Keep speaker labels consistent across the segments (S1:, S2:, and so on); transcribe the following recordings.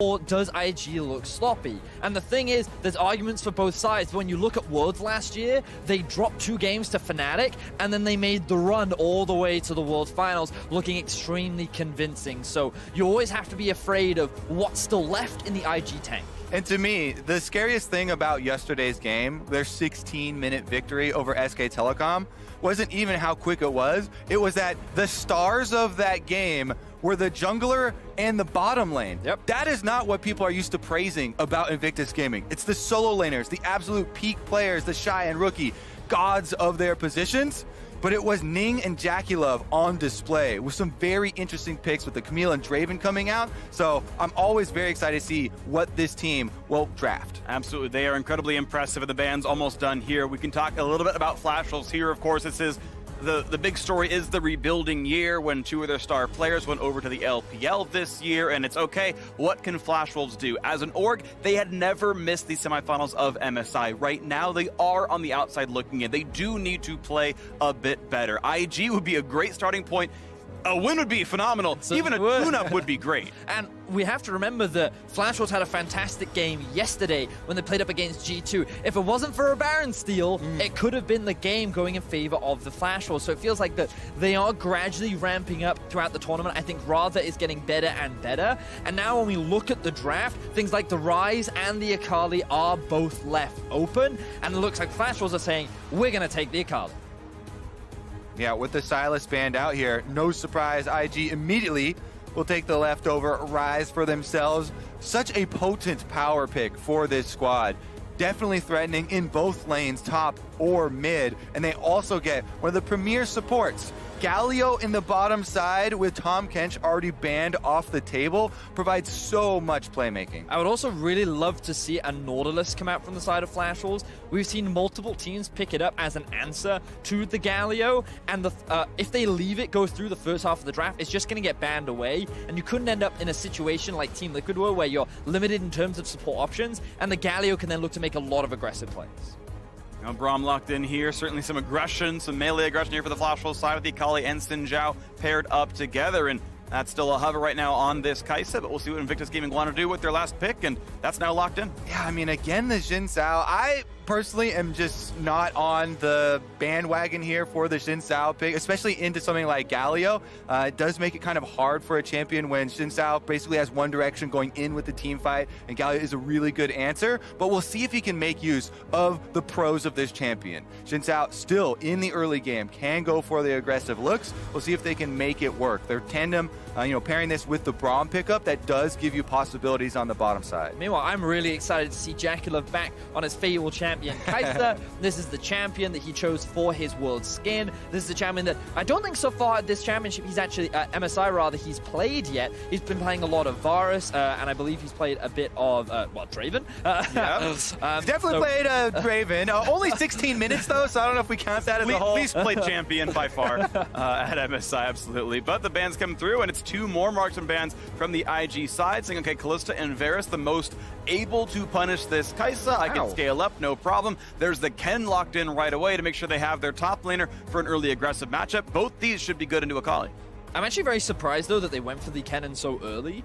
S1: Or does IG look sloppy? And the thing is, there's arguments for both sides. When you look at Worlds last year, they dropped 2 games to Fnatic, and then they made the run all the way to the World Finals, looking extremely convincing. So you always have to be afraid of what's still left in the IG tank.
S2: And to me, the scariest thing about yesterday's game, their 16-minute victory over SK Telecom, wasn't even how quick it was. It was that the stars of that game were the jungler and the bottom lane.
S1: Yep.
S2: That is not what people are used to praising about Invictus Gaming. It's the solo laners, the absolute peak players, the Shy and Rookie, gods of their positions. But it was Ning and JackieLove on display with some very interesting picks with the Camille and Draven coming out. So I'm always very excited to see what this team will draft.
S3: Absolutely, they are incredibly impressive, and the band's almost done here. We can talk a little bit about Flash Wolves here. Of course, this is the big story is the rebuilding year when 2 of their star players went over to the LPL this year, and it's okay. What can Flash Wolves do? As an org, they had never missed the semifinals of MSI. Right now, they are on the outside looking in. They do need to play a bit better. IG would be a great starting point. A win would be phenomenal.
S1: So
S3: even a tune-up would be great.
S1: And we have to remember that Flash Wolves had a fantastic game yesterday when they played up against G2. If it wasn't for a Baron steal, it could have been the game going in favor of the Flash Wolves. So it feels like that they are gradually ramping up throughout the tournament. I think Radha is getting better and better. And now when we look at the draft, things like the Ryze and the Akali are both left open. And it looks like Flash Wolves are saying, we're going to take the Akali.
S2: Yeah, with the Sylas band out here, no surprise, IG immediately will take the leftover Ryze for themselves. Such a potent power pick for this squad. Definitely threatening in both lanes, top or mid. And they also get one of the premier supports. Galio in the bottom side with Tom Kench already banned off the table provides so much playmaking.
S1: I would also really love to see a Nautilus come out from the side of Flash Wolves. We've seen multiple teams pick it up as an answer to the Galio, and if they leave it go through the first half of the draft, it's just going to get banned away, and you couldn't end up in a situation like Team Liquid were where you're limited in terms of support options, and the Galio can then look to make a lot of aggressive plays.
S3: Now Braum locked in here. Certainly some aggression, some melee aggression here for the Flash Wolves side with the Akali and Xin Zhao paired up together. And that's still a hover right now on this Kai'Sa, but we'll see what Invictus Gaming want to do with their last pick, and that's now locked in.
S2: Yeah, I mean, again, the Xin Zhao, I personally am just not on the bandwagon here for the Xin Zhao pick, especially into something like Galio. It does make it kind of hard for a champion when Xin Zhao basically has one direction going in with the team fight, and Galio is a really good answer, but we'll see if he can make use of the pros of this champion. Xin Zhao still in the early game can go for the aggressive looks. We'll see if they can make it work. Their tandem, pairing this with the Braum pickup, that does give you possibilities on the bottom side.
S1: Meanwhile, I'm really excited to see JackieLove back on his favorite champion, Kai'Sa. This is the champion that he chose for his world skin. This is the champion that I don't think so far at this championship he's actually, MSI rather, he's played yet. He's been playing a lot of Varus, and I believe he's played a bit of, Draven.
S2: He's definitely played Draven. Only 16 minutes though, so I don't know if we count that as a whole.
S3: Least played champion by far at MSI, absolutely. But the bans come through, and it's 2 more marksman bans from the IG side, saying, okay, Kalista and Varus, the most able to punish this Kai'Sa. I can scale up, no problem. There's the Ken locked in right away to make sure they have their top laner for an early aggressive matchup. Both these should be good into Akali.
S1: I'm actually very surprised, though, that they went for the Kennen so early.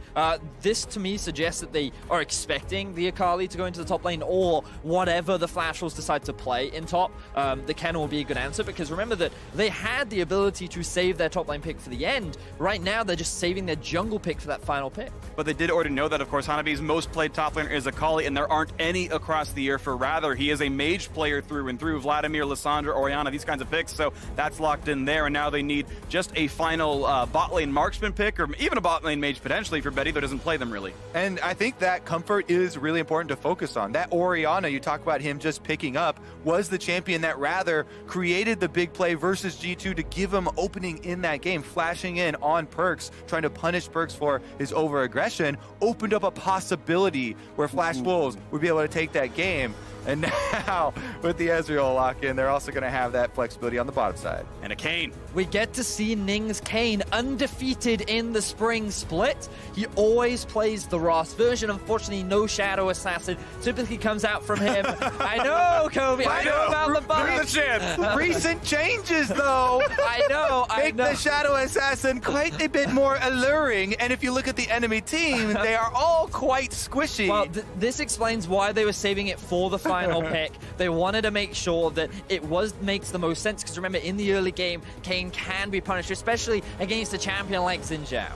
S1: This, to me, suggests that they are expecting the Akali to go into the top lane, or whatever the Flash Wolves decide to play in top. The Kennen will be a good answer, because remember that they had the ability to save their top lane pick for the end. Right now, they're just saving their jungle pick for that final pick.
S3: But they did already know that, of course, Hanabi's most played top laner is Akali, and there aren't any across the year for Rather. He is a mage player through and through. Vladimir, Lissandra, Orianna, these kinds of picks, so that's locked in there, and now they need just a final bot lane marksman pick, or even a bot lane mage potentially for Betty, that doesn't play them really.
S2: And I think that comfort is really important to focus on. That Orianna, you talk about him just picking up, was the champion that rather created the big play versus G2 to give him opening in that game, flashing in on Perks, trying to punish Perks for his over-aggression, opened up a possibility where Flash Wolves would be able to take that game. And now, with the Ezreal lock-in, they're also going to have that flexibility on the bottom side.
S3: And a Kayn.
S1: We get to see Ning's Kayn undefeated in the spring split. He always plays the Ross version. Unfortunately, no Shadow Assassin typically comes out from him. I know, Kobe. I know about the buff.
S2: Recent changes, though.
S1: I know.
S2: Make the Shadow Assassin quite a bit more alluring. And if you look at the enemy team, they are all quite squishy.
S1: Well, this explains why they were saving it for the final pick. They wanted to make sure that it makes the most sense, because remember, in the early game, Kayn can be punished, especially against a champion like Xin Zhao.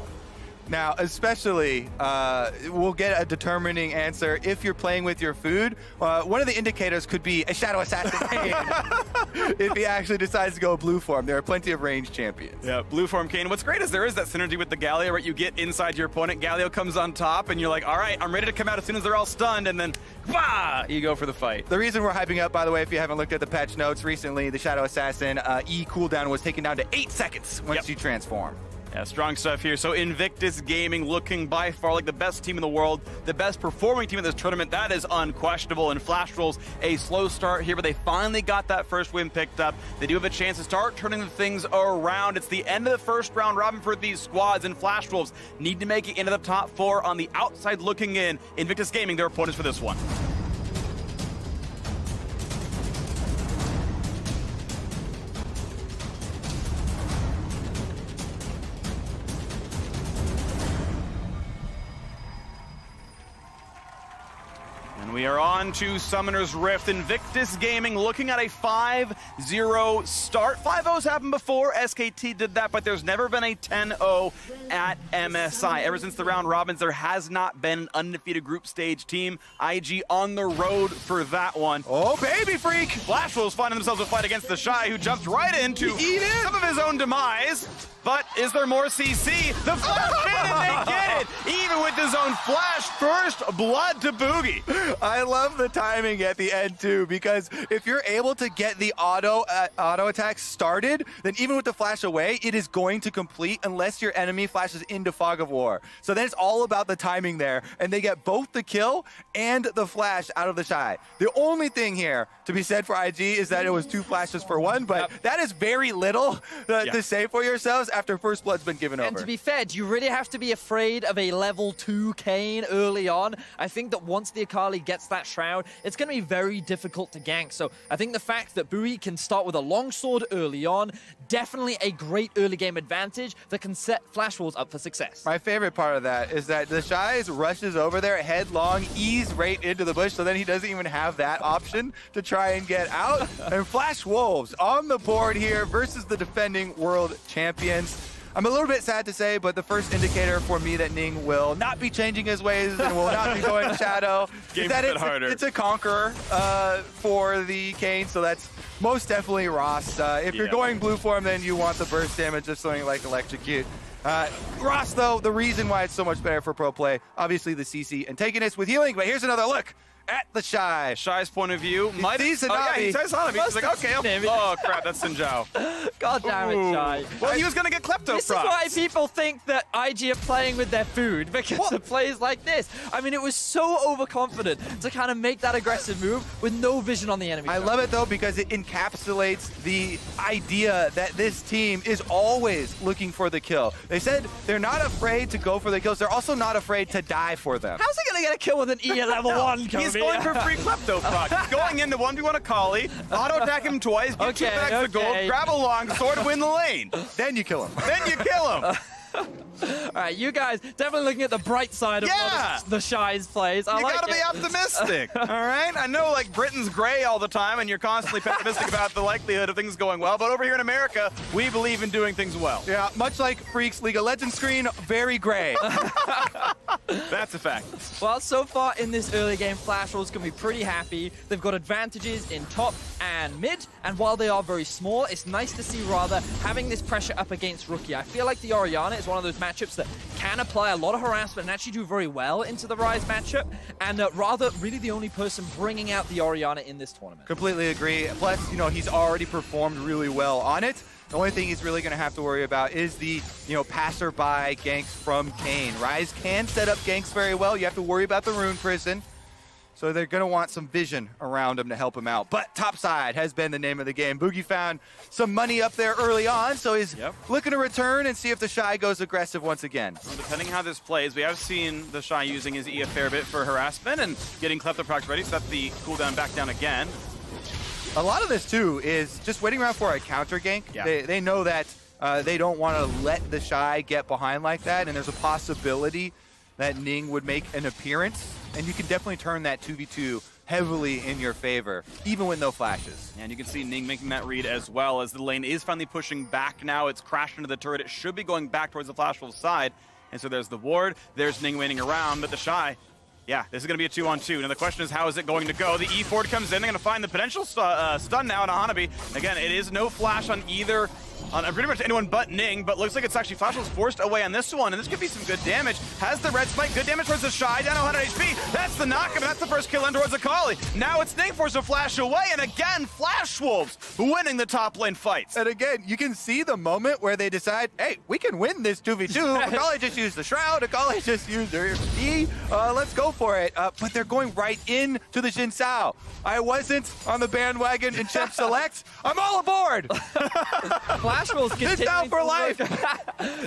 S2: Now, especially, we'll get a determining answer if you're playing with your food. One of the indicators could be a Shadow Assassin Kayn if he actually decides to go blue form. There are plenty of ranged champions.
S3: Yeah, blue form Kayn. What's great is there is that synergy with the Galio, right? You get inside your opponent, Galio comes on top, and you're like, all right, I'm ready to come out as soon as they're all stunned, and then, bah, you go for the fight.
S2: The reason we're hyping up, by the way, if you haven't looked at the patch notes recently, the Shadow Assassin E cooldown was taken down to 8 seconds once you transform.
S3: Yeah, strong stuff here. So Invictus Gaming looking by far like the best team in the world, the best performing team in this tournament. That is unquestionable. And Flash Rolls, a slow start here, but they finally got that first win picked up. They do have a chance to start turning things around. It's the end of the first round robin for these squads, and Flash Wolves need to make it into the top 4 on the outside looking in. Invictus Gaming, their opponents for this one. We are on to Summoner's Rift. Invictus Gaming looking at a 5-0 start. 5-0's happened before. SKT did that, but there's never been a 10-0 at MSI. Ever since the round robins, there has not been an undefeated group stage team. IG on the road for that one.
S2: Oh, baby freak!
S3: Flash Wolves finding themselves a fight against the Shy, who jumped right into some of his own demise. But is there more CC? The Flash cannon, they get it! Even with his own Flash, first blood to Boogie.
S2: I love the timing at the end, too, because if you're able to get the auto attack started, then even with the Flash away, it is going to complete unless your enemy flashes into Fog of War. So then it's all about the timing there, and they get both the kill and the Flash out of the Shy. The only thing here to be said for IG is that it was 2 flashes for 1, but that is very little to say for yourselves after First Blood's been given over.
S1: And to be fair, do you really have to be afraid of a level 2 Kayn early on? I think that once the Akali gets that Shroud, it's going to be very difficult to gank. So I think the fact that Bui can start with a longsword early on, definitely a great early game advantage that can set Flash Wolves up for success.
S2: My favorite part of that is that the Shy rushes over there headlong, ease right into the bush, so then he doesn't even have that option to try and get out. And Flash Wolves on the board here versus the defending world champions. I'm a little bit sad to say, but the first indicator for me that Ning will not be changing his ways and will not be going Shadow is that it's a conqueror for the Kayn, so that's most definitely Ross. If you're going blue form, then you want the burst damage of something like Electrocute. Ross, though, the reason why it's so much better for pro play, obviously the CC antagonist with healing, but here's another look at the Shy.
S3: Shy's point of view.
S2: He sees Hanabi.
S3: He says Hanabi. He's like, okay, oh crap, that's Xin Zhao.
S1: God damn it, Shy.
S3: Well, he was going to get klepto
S1: This is why people think that IG are playing with their food, because of plays like this. I mean, it was so overconfident to kind of make that aggressive move with no vision on the enemy.
S2: I love it, though, because it encapsulates the idea that this team is always looking for the kill. They said they're not afraid to go for the kills. They're also not afraid to die for them.
S1: How's he going to get a kill with an E at level 1, Kobe?
S3: He's going for free klepto proc. He's going into 1v1 Akali, auto-attack him twice, get 2 bags of gold, grab a long sword, win the lane.
S2: Then you kill him.
S3: Then you kill him.
S1: All right, you guys definitely looking at the bright side of the Shy's plays.
S3: You gotta be optimistic, all right? I know, like, Britain's gray all the time, and you're constantly pessimistic about the likelihood of things going well, but over here in America, we believe in doing things well.
S2: Yeah, much like Freak's League of Legends screen, very gray.
S3: That's a fact.
S1: Well, so far in this early game, Flash Wolves can be pretty happy. They've got advantages in top and mid, and while they are very small, it's nice to see rather having this pressure up against Rookie. I feel like the Orianna is one of those matchups that can apply a lot of harassment and actually do very well into the Rise matchup, and rather really the only person bringing out the Orianna in this tournament.
S2: Completely agree. Plus, you know, he's already performed really well on it. The only thing he's really going to have to worry about is the, passerby ganks from Kayn. Rise can set up ganks very well. You have to worry about the Rune Prison. So they're going to want some vision around him to help him out. But topside has been the name of the game. Boogie found some money up there early on, so he's looking to return and see if the Shy goes aggressive once again.
S3: Well, depending how this plays, we have seen the Shy using his E a fair bit for harassment and getting Kleptoprox ready, set the cooldown back down again.
S2: A lot of this, too, is just waiting around for a counter gank.
S3: Yeah.
S2: They know that they don't want to let the Shy get behind like that, and there's a possibility that Ning would make an appearance, and you can definitely turn that 2v2 heavily in your favor, even with no flashes.
S3: And you can see Ning making that read as well, as the lane is finally pushing back now. It's crashed into the turret. It should be going back towards the Flash Wolf side. And so there's the ward, there's Ning waiting around, but the Shy, yeah, this is going to be a 2-on-2. Now the question is, how is it going to go? The E Ford comes in. They're going to find the potential stun now on Hanabi. Again, it is no flash on either, on pretty much anyone but Ning, but looks like it's actually Flash was forced away on this one, and this could be some good damage. Has the red spike, good damage towards the Shy, down to 100 HP. That's the knock, and that's the first kill in towards Akali. Now it's Ning forced to flash away, and again, Flash Wolves winning the top lane fights.
S2: And again, you can see the moment where they decide, hey, we can win this 2v2. Akali just used the Shroud. Akali just used her E. Let's go for it. But they're going right into the Xin Sao. I wasn't on the bandwagon in Chef Select. I'm all aboard.
S1: Flash Wolves
S2: It's down for life.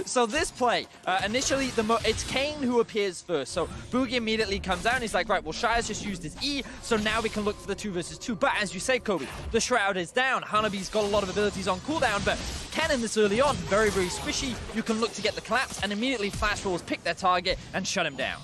S1: So this play, initially, it's Kane who appears first. So Boogie immediately comes down. He's like, right, well, Shire's just used his E, so now we can look for the 2 versus 2. But as you say, Kobe, the Shroud is down. Hanabi's got a lot of abilities on cooldown, but Kennen this early on, very, very squishy. You can look to get the collapse, and immediately Flash Wolves pick their target and shut him down.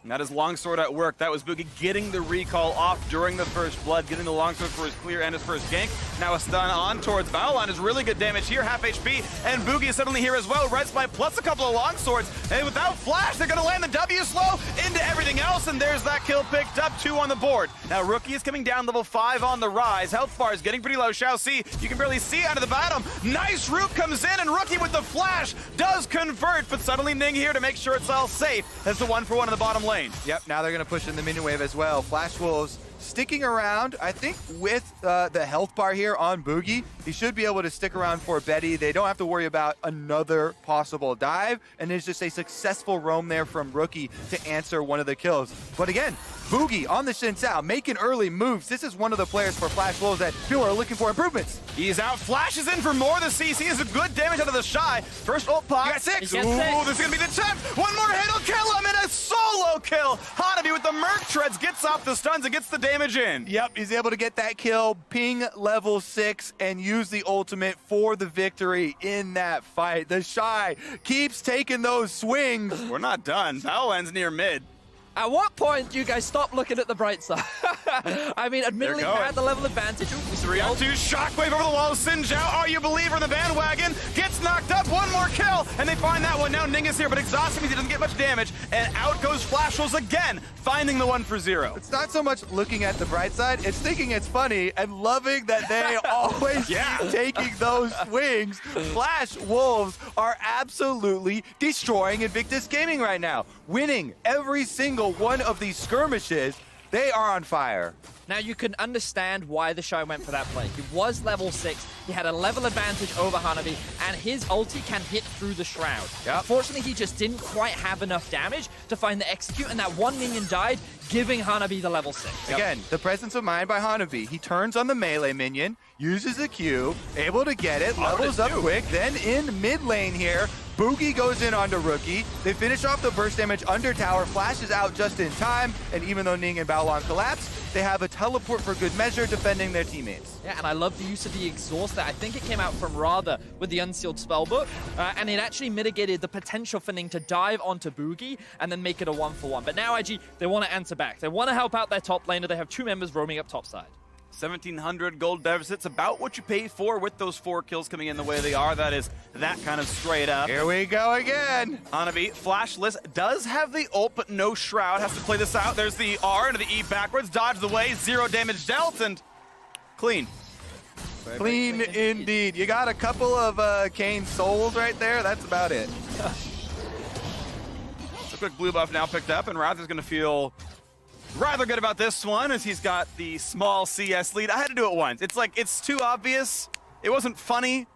S3: And that is Longsword at work. That was Boogie getting the recall off during the first blood, getting the Longsword for his clear and his first gank. Now a stun on towards Valon is really good damage here, half HP, and Boogie is suddenly here as well. Red Spike plus a couple of Longswords, and without Flash, they're going to land the W slow into everything else, and there's that kill picked up, 2 on the board. Now Rookie is coming down, level 5 on the rise. Health bar is getting pretty low. Shall see, you can barely see out of the bottom. Nice root comes in, and Rookie with the flash does convert, but suddenly Ning here to make sure it's all safe. That's the 1-for-1 in the bottom lane.
S2: Yep, now they're going to push in the minion wave as well. Flash Wolves sticking around, I think, with the health bar here on Boogie. He should be able to stick around for Betty. They don't have to worry about another possible dive, and it's just a successful roam there from Rookie to answer one of the kills. But again, Boogie on the Xin Sao, making early moves. This is one of the players for Flash Wolves that people are looking for improvements.
S3: He's out, flashes in for more. The CC is a good damage out of the Shy. First ult pop.
S2: You got 6.
S3: Ooh, this is going to be the 10th. One more hit will kill him, and a solo kill. Hanabi with the Merc Treads gets off the stuns and gets the damage in.
S2: Yep, he's able to get that kill, ping level 6, and use the ultimate for the victory in that fight. The Shy keeps taking those swings.
S3: We're not done. Valorant's near mid.
S1: At what point do you guys stop looking at the bright side? I mean, admittedly, they had the level advantage. Ooh,
S3: 3-on-2, shockwave over the wall. Xin Zhao, are you a believer in the bandwagon? Gets knocked up, one more kill, and they find that one. Now Ning is here, but exhausted means he doesn't get much damage, and out goes Flash Wolves again, finding the 1-for-0.
S2: It's not so much looking at the bright side, it's thinking it's funny and loving that they always keep taking those swings. Flash Wolves are absolutely destroying Invictus Gaming right now, winning every single one of these skirmishes. They are on fire.
S1: Now you can understand why the Shy went for that play. He was level 6, he had a level advantage over Hanabi, and his ulti can hit through the Shroud. Unfortunately, he just didn't quite have enough damage to find the execute, and that one minion died, giving Hanabi the level 6.
S2: Again, the presence of mind by Hanabi. He turns on the melee minion, uses the Q, able to get it, levels up quick, then in mid lane here, Boogie goes in onto Rookie. They finish off the burst damage under tower, flashes out just in time, and even though Ning and Baolon collapse, they have a teleport for good measure defending their teammates.
S1: Yeah, and I love the use of the exhaust there. I think it came out from Radha with the unsealed spellbook, and it actually mitigated the potential for Ning to dive onto Boogie and then make it a 1-for-1. But now IG, they want to answer back. They want to help out their top laner. They have 2 members roaming up topside.
S3: 1,700 gold deficit's about what you pay for with those 4 kills coming in the way they are. That is that kind of straight up.
S2: Here we go again.
S3: Hanabi, flashless, does have the ult, but no Shroud. Has to play this out. There's the R into the E backwards, dodge the way, 0 damage dealt, and clean.
S2: Clean indeed. You got a couple of Kane souls right there. That's about it.
S3: A quick blue buff now picked up, and Rather's going to feel rather good about this one as he's got the small CS lead. I had to do it once. It's like, it's too obvious. It wasn't funny,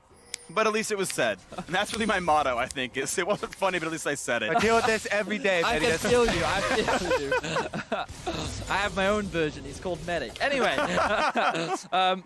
S3: but at least it was said. And that's really my motto, I think. Is it wasn't funny, but at least I said it.
S2: I deal with this every day.
S1: I
S2: Betty.
S1: can feel you. I feel you. I have my own version. He's called Medic. Anyway,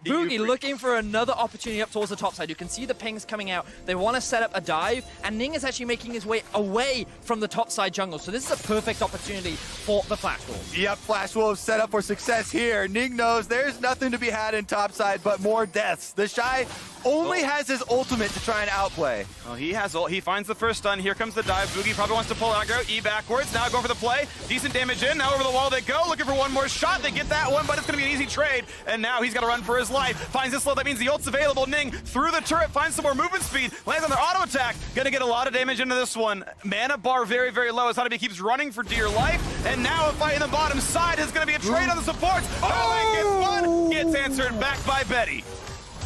S1: Boogie looking for another opportunity up towards the top side. You can see the pings coming out. They want to set up a dive, and Ning is actually making his way away from the top side jungle. So this is a perfect opportunity for the Flash Wolves.
S2: Yep, Flash Wolves set up for success here. Ning knows there's nothing to be had in topside but more deaths. The Shy only has his ultimate to try and outplay.
S3: Well, he finds the first stun. Here comes the dive. Boogie probably wants to pull aggro. E backwards. Now going for the play. Decent damage in. Now over the wall they go. Looking for one more shot. They get that one, but it's going to be an easy trade. And now he's got to run for his life. Finds this low. That means the ult's available. Ning through the turret. Finds some more movement speed. Lands on their auto attack. Going to get a lot of damage into this one. Mana bar very, very low as Hanabi keeps running for dear life. And now a fight in the bottom side is going to be a trade on the supports. Oh! Gets one. Gets answered back by Betty.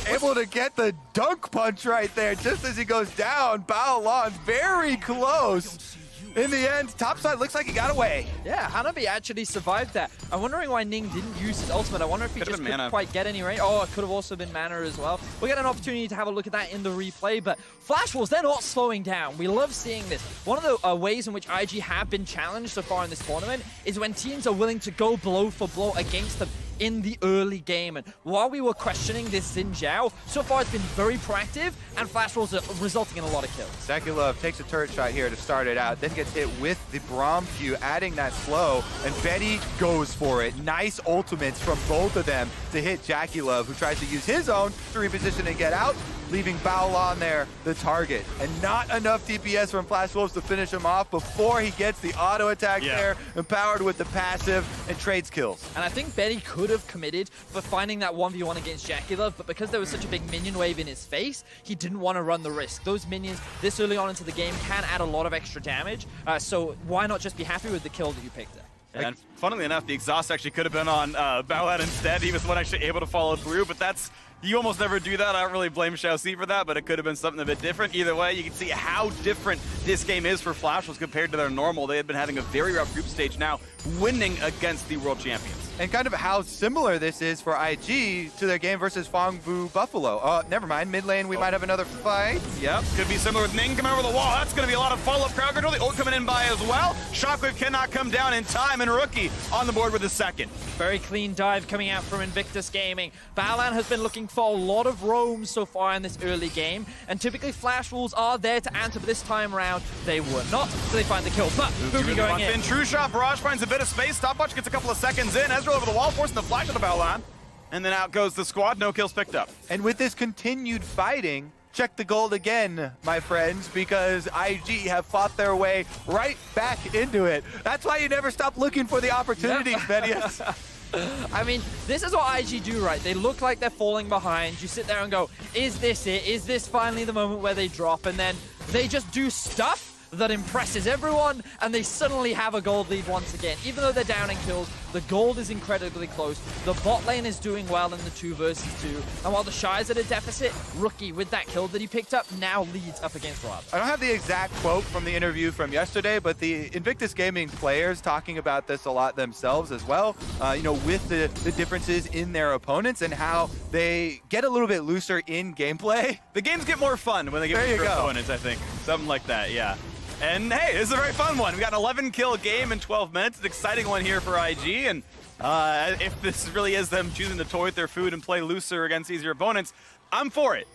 S2: Able to get the dunk punch right there just as he goes down. Baolan very close. In the end, topside looks like he got away.
S1: Yeah, Hanabi actually survived that. I'm wondering why Ning didn't use his ultimate. I wonder if he just couldn't quite get any range. Oh, it could have also been mana as well. We'll get an opportunity to have a look at that in the replay, but Flash Wolves, they're not slowing down. We love seeing this. One of the ways in which IG have been challenged so far in this tournament is when teams are willing to go blow for blow against them in the early game. And while we were questioning this Xin Zhao, so far it's been very proactive, and Flash Wolves are resulting in a lot of kills.
S2: Zakilov takes a turret shot here to start it out, then gets hit with the Braum Q, adding that slow, and Betty goes for it. Nice ultimates from both of them to hit Zakilov, who tries to use his own to reposition and get out, leaving Baolan there, the target. And not enough DPS from Flash Wolves to finish him off before he gets the auto attack there, empowered with the passive, and trades kills.
S1: And I think Betty could have committed for finding that 1v1 against Zakilov, but because there was such a big minion wave in his face, he didn't want to run the risk. Those minions this early on into the game can add a lot of extra damage, so why not just be happy with the kill that you picked up?
S3: And funnily enough, the exhaust actually could have been on Baolan instead. He was the one actually able to follow through, but that's... You almost never do that. I don't really blame Xiaoxi for that, but it could have been something a bit different. Either way, you can see how different this game is for Flash Wolves compared to their normal. They had been having a very rough group stage now, winning against the world champions.
S2: And kind of how similar this is for IG to their game versus Fongbu Buffalo. Never mind. Mid lane, we might have another fight.
S3: Yep, could be similar with Ning coming over the wall. That's going to be a lot of follow-up crowd control. The ult coming in by as well. Shockwave cannot come down in time, and Rookie on the board with the second.
S1: Very clean dive coming out from Invictus Gaming. Baolan has been looking for a lot of roams so far in this early game, and typically Flash Wolves are there to answer, but this time around they were not, so they find the kill. But Boogie going in.
S3: True shot, Barrage finds a bit of space. Stopwatch gets a couple of seconds in. Ezreal over the wall, forcing the flash on the Baolan. And then out goes the squad, no kills picked up.
S2: And with this continued fighting, check the gold again, my friends, because IG have fought their way right back into it. That's why you never stop looking for the opportunities, Venius.
S1: I mean, this is what IG do, right? They look like they're falling behind. You sit there and go, is this it? Is this finally the moment where they drop? And then they just do stuff that impresses everyone, and they suddenly have a gold lead once again. Even though they're down in kills, the gold is incredibly close. The bot lane is doing well in the 2 versus 2. And while the Shy's at a deficit, Rookie, with that kill that he picked up, now leads up against Rob.
S2: I don't have the exact quote from the interview from yesterday, but the Invictus Gaming players talking about this a lot themselves as well, you know, with the differences in their opponents and how they get a little bit looser in gameplay.
S3: The games get more fun when they get weaker opponents, I think. Something like that, yeah. And hey, this is a very fun one. We got an 11-kill game in 12 minutes. An exciting one here for IG. And if this really is them choosing to toy with their food and play looser against easier opponents, I'm for it.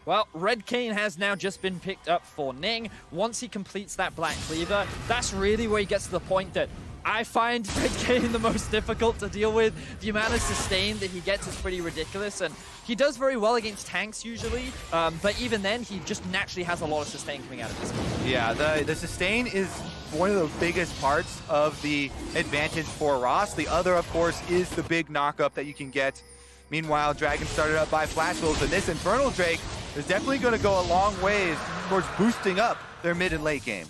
S1: Well, Red Cane has now just been picked up for Ning. Once he completes that Black Cleaver, that's really where he gets to the point that I find Red Cane the most difficult to deal with. The amount of sustain that he gets is pretty ridiculous, and he does very well against tanks usually, but even then, he just naturally has a lot of sustain coming out of this game.
S2: Yeah, the sustain is one of the biggest parts of the advantage for Ross. The other, of course, is the big knock-up that you can get. Meanwhile, Dragon started up by Flash Wolves, and this Infernal Drake is definitely going to go a long ways towards boosting up their mid and late game.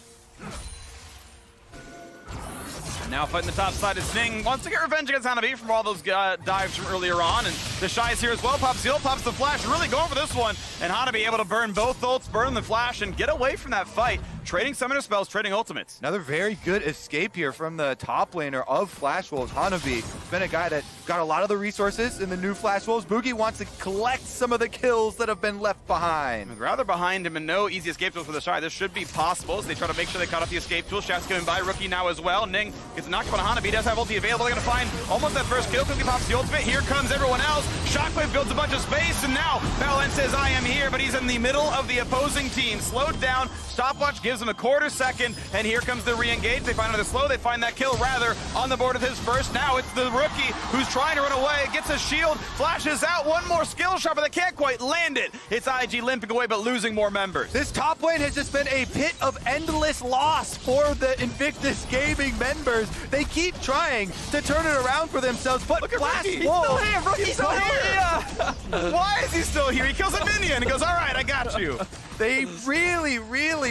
S3: Now fighting the top side is Ning. Wants to get revenge against Hanabi from all those dives from earlier on. And the Shy is here as well. Pops the ult, pops the flash. Really going for this one. And Hanabi able to burn both ults, burn the flash, and get away from that fight. Trading summoner spells, trading ultimates.
S2: Another very good escape here from the top laner of Flash Wolves, Hanabi. He's been a guy that got a lot of the resources in the new Flash Wolves. Boogie wants to collect some of the kills that have been left behind.
S3: Rather behind him and no easy escape tools for the Shy. This should be possible, so they try to make sure they caught up the escape tool. Shaft's given by Rookie now as well. Ning gets knocked on Hanabi. He does have ulti available. They're going to find almost that first kill. Quickly pops the ultimate. Here comes everyone else. Shockwave builds a bunch of space, and now Valent says, I am here, but he's in the middle of the opposing team. Slowed down. Stopwatch gives him a quarter second, and here comes the re-engage. They find another slow. They find that kill rather on the board of his first. Now it's the Rookie who's trying to run away. Gets a shield, flashes out. One more skill shot, but they can't quite land it. It's IG limping away, but losing more members.
S2: This top lane has just been a pit of endless loss for the Invictus Gaming members. They keep trying to turn it around for themselves, but
S3: Look at
S2: Flash
S3: Rookie.
S2: Wolves,
S3: He's still here. Why is he still here? He kills a minion and goes, all right, I got you.
S2: they really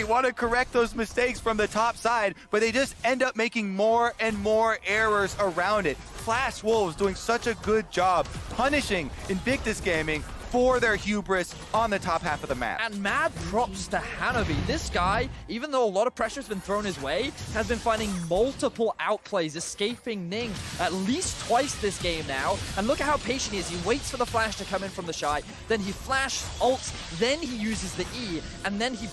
S2: want to correct those mistakes from the top side, but they just end up making more and more errors around it. Flash Wolves doing such a good job punishing Invictus Gaming for their hubris on the top half of the map.
S1: And mad props to Hanabi. This guy, even though a lot of pressure has been thrown his way, has been finding multiple outplays, escaping Ning at least twice this game now. And look at how patient he is. He waits for the flash to come in from the Shy, then he flash ults, then he uses the E, and then he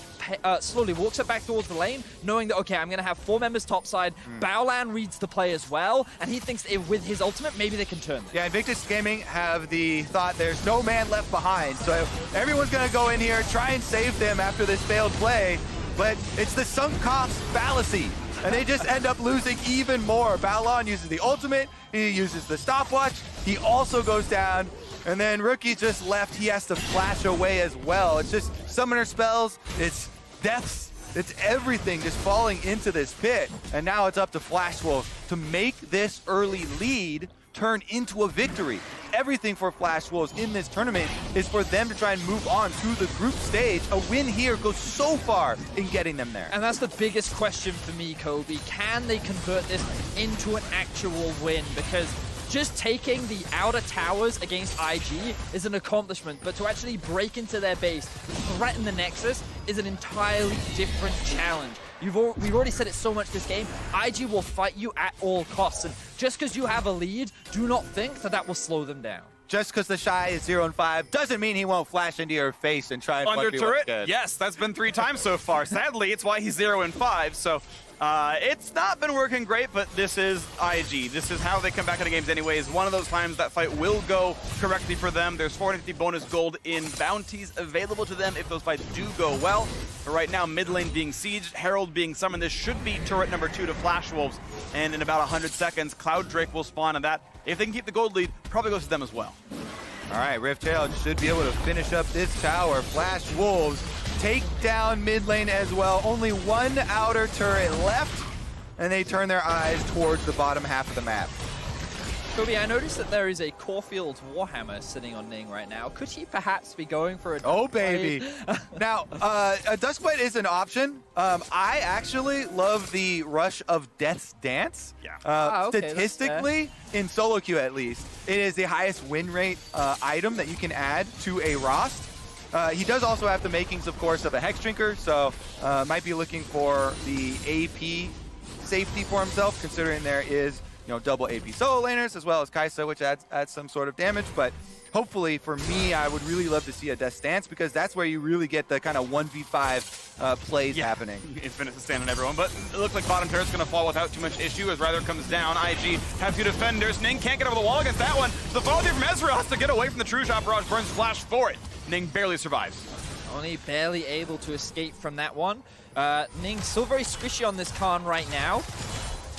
S1: slowly walks it back towards the lane, knowing that, okay, I'm going to have 4 members topside. Baolan reads the play as well, and he thinks with his ultimate, maybe they can turn this.
S2: Yeah, Invictus Gaming have the thought there's no man left behind, so everyone's going to go in here, try and save them after this failed play, but it's the sunk cost fallacy, and they just end up losing even more. Baolan uses the ultimate, he uses the stopwatch, he also goes down, and then Rookie just left. He has to flash away as well. It's just summoner spells, it's deaths, it's everything just falling into this pit. And now it's up to Flash Wolves to make this early lead turn into a victory. Everything for Flash Wolves in this tournament is for them to try and move on to the group stage. A win here goes so far in getting them there.
S1: And that's the biggest question for me, Kobe. Can they convert this into an actual win? Because just taking the outer towers against IG is an accomplishment, but to actually break into their base, threaten the Nexus, is an entirely different challenge. We've already said it so much this game, IG will fight you at all costs, and just because you have a lead, do not think that that will slow them down.
S2: Just because the Shy is 0-5 doesn't mean he won't flash into your face and try and
S3: Under
S2: fuck you
S3: turret?
S2: up good.
S3: Yes, that's been 3 times so far. Sadly, it's why he's 0-5, so it's not been working great, but this is IG. This is how they come back into games anyways. One of those times that fight will go correctly for them. There's 450 bonus gold in bounties available to them if those fights do go well. But right now, mid lane being sieged, Herald being summoned. This should be turret number 2 to Flash Wolves. And in about 100 seconds, Cloud Drake will spawn, and that, if they can keep the gold lead, probably goes to them as well.
S2: All right, Rift Herald should be able to finish up this tower. Flash Wolves take down mid lane as well. Only one outer turret left, and they turn their eyes towards the bottom half of the map.
S1: Kobe, I noticed that there is a Caulfield's Warhammer sitting on Ning right now. Could he perhaps be going for a
S2: Oh, baby. Now, a Duskblade is an option. I actually love the Rush of Death's Dance.
S3: Yeah.
S1: Okay,
S2: Statistically, in solo queue at least, it is the highest win rate item that you can add to a Rost. He does also have the makings, of course, of a Hex Drinker, so might be looking for the AP safety for himself, considering there is, you know, double AP solo laners as well as Kai'Sa, which adds some sort of damage. But hopefully, for me, I would really love to see a Death Stance, because that's where you really get the kind of 1v5 plays happening.
S3: Infinite to stand on everyone, but it looks like bottom turret's going to fall without too much issue as Ryder comes down. IG have 2 defenders. Ning can't get over the wall against that one. The follow through from Ezreal has to get away from the True Shot barrage. Burns flash for it. Ning barely survives.
S1: Only barely able to escape from that one. Ning still very squishy on this Khan right now,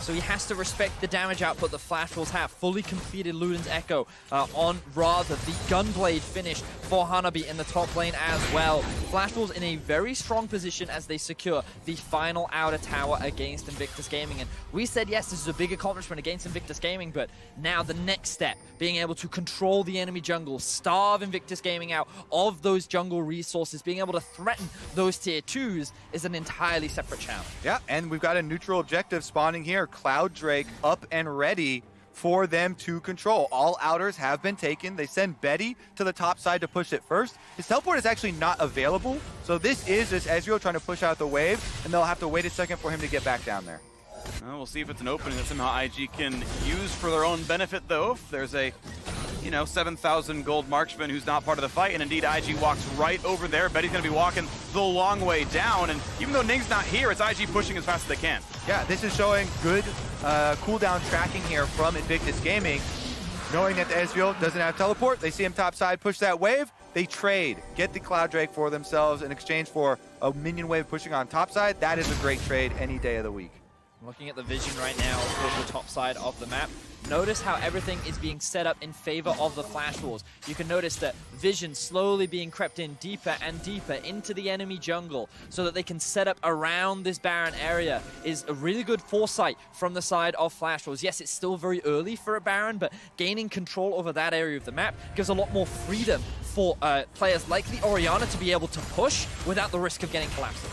S1: so he has to respect the damage output the Flash Wolves have. Fully completed Luden's Echo on rather the Gunblade finish for Hanabi in the top lane as well. Flash Wolves in a very strong position as they secure the final outer tower against Invictus Gaming. And we said, yes, this is a big accomplishment against Invictus Gaming, but now the next step, being able to control the enemy jungle, starve Invictus Gaming out of those jungle resources, being able to threaten those tier 2s is an entirely separate challenge.
S2: Yeah, and we've got a neutral objective spawning here. Cloud Drake up and ready for them to control. All outers have been taken. They send Betty to the top side to push it first. His teleport is actually not available, so this is just Ezreal trying to push out the wave, and they'll have to wait a second for him to get back down there.
S3: Well, we'll see if it's an opening that somehow IG can use for their own benefit, though. If there's a 7,000 gold marksman who's not part of the fight, and indeed IG walks right over there. Betty's going to be walking the long way down, and even though Ning's not here, it's IG pushing as fast as they can.
S2: Yeah, this is showing good cooldown tracking here from Invictus Gaming. Knowing that the Ezreal doesn't have teleport, they see him topside, push that wave, they trade, get the Cloud Drake for themselves in exchange for a minion wave pushing on topside. That is a great trade any day of the week.
S1: Looking at the vision right now of the top side of the map, notice how everything is being set up in favor of the Flash Walls. You can notice that vision slowly being crept in deeper and deeper into the enemy jungle so that they can set up around this Baron area is a really good foresight from the side of Flash Walls. Yes, it's still very early for a Baron, but gaining control over that area of the map gives a lot more freedom for players like the Orianna to be able to push without the risk of getting collapsed.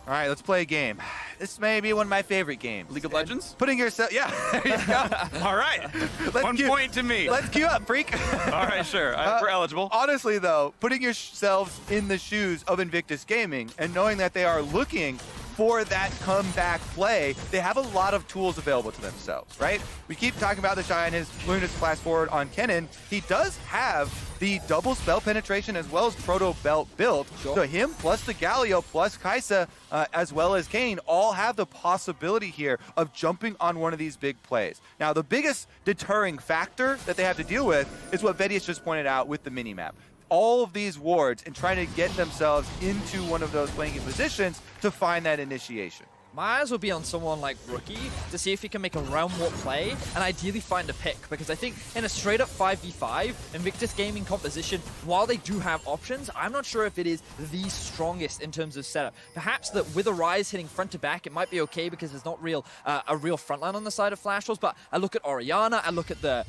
S2: All right, let's play a game. This may be one of my favorite games.
S3: League of Legends?
S2: Putting yourself, yeah, there you go.
S3: All right, 1 point to me.
S2: Let's queue up, freak.
S3: All right, sure, we're eligible.
S2: Honestly, though, putting yourselves in the shoes of Invictus Gaming and knowing that they are looking for that comeback play, they have a lot of tools available to themselves, right? We keep talking about the Shy and his willingness to flash forward on Kennen. He does have the double spell penetration as well as Proto Belt built.
S1: Sure.
S2: So him plus the Galio plus Kai'Sa as well as Kayn all have the possibility here of jumping on one of these big plays. Now, the biggest deterring factor that they have to deal with is what Betty has just pointed out with the minimap. All of these wards and trying to get themselves into one of those flanking positions to find that initiation.
S1: My eyes will be on someone like Rookie to see if he can make a round warp play and ideally find a pick, because I think in a straight up 5v5 Invictus Gaming composition, while they do have options, I'm not sure if it is the strongest in terms of setup. Perhaps that with a Rise hitting front to back, it might be okay because there's not a real frontline on the side of Flash Walls, but I look at Orianna, I look at the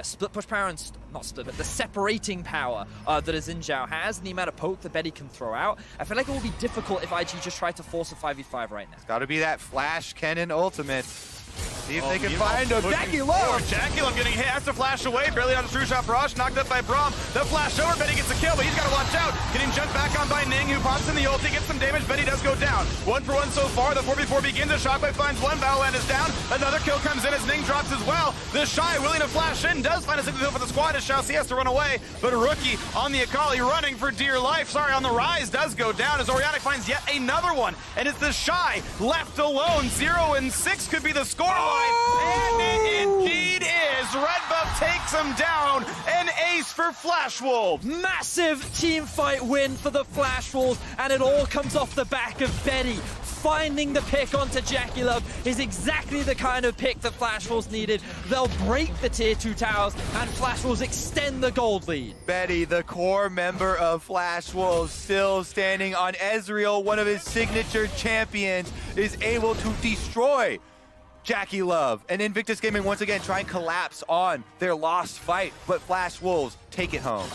S1: split push power, and not split, but the separating power that Xin Zhao has, and the amount of poke that Betty can throw out. I feel like it will be difficult if IG just try to force a 5v5 right now.
S2: Got to be that Flash Kennen ultimate. See if they can find a Jackie Love.
S3: Jackie Love getting hit, has to flash away, barely on a true shot. Barrage knocked up by Braum. The flash over, Betty gets a kill, but he's got to watch out. Getting jumped back on by Ning, who pops in the ulti, gets some damage. Betty does go down. 1-for-1 so far. The 4v4 begins. A Shockwave finds one. Battleland is down. Another kill comes in as Ning drops as well. The Shy, willing to flash in, does find a single kill for the squad as Xiaoxi has to run away. But Rookie on the Akali running for dear life. Sorry, on the Rise does go down as Orianna finds yet another one. And it's the Shy left alone. 0-6 could be the scoreline. And it indeed is. Red Buff takes him down. An ace for Flash Wolves.
S1: Massive team fight win for the Flash Walls, and it all comes off the back of Betty. Finding the pick onto Jackie Love is exactly the kind of pick that Flash Walls needed. They'll break the tier 2 towers, and Flash Walls extend the gold lead.
S2: Betty, the core member of Flash Wolves, still standing on Ezreal, one of his signature champions, is able to destroy Jackie Love. And Invictus Gaming once again try and collapse on their lost fight, but Flash Wolves take it home.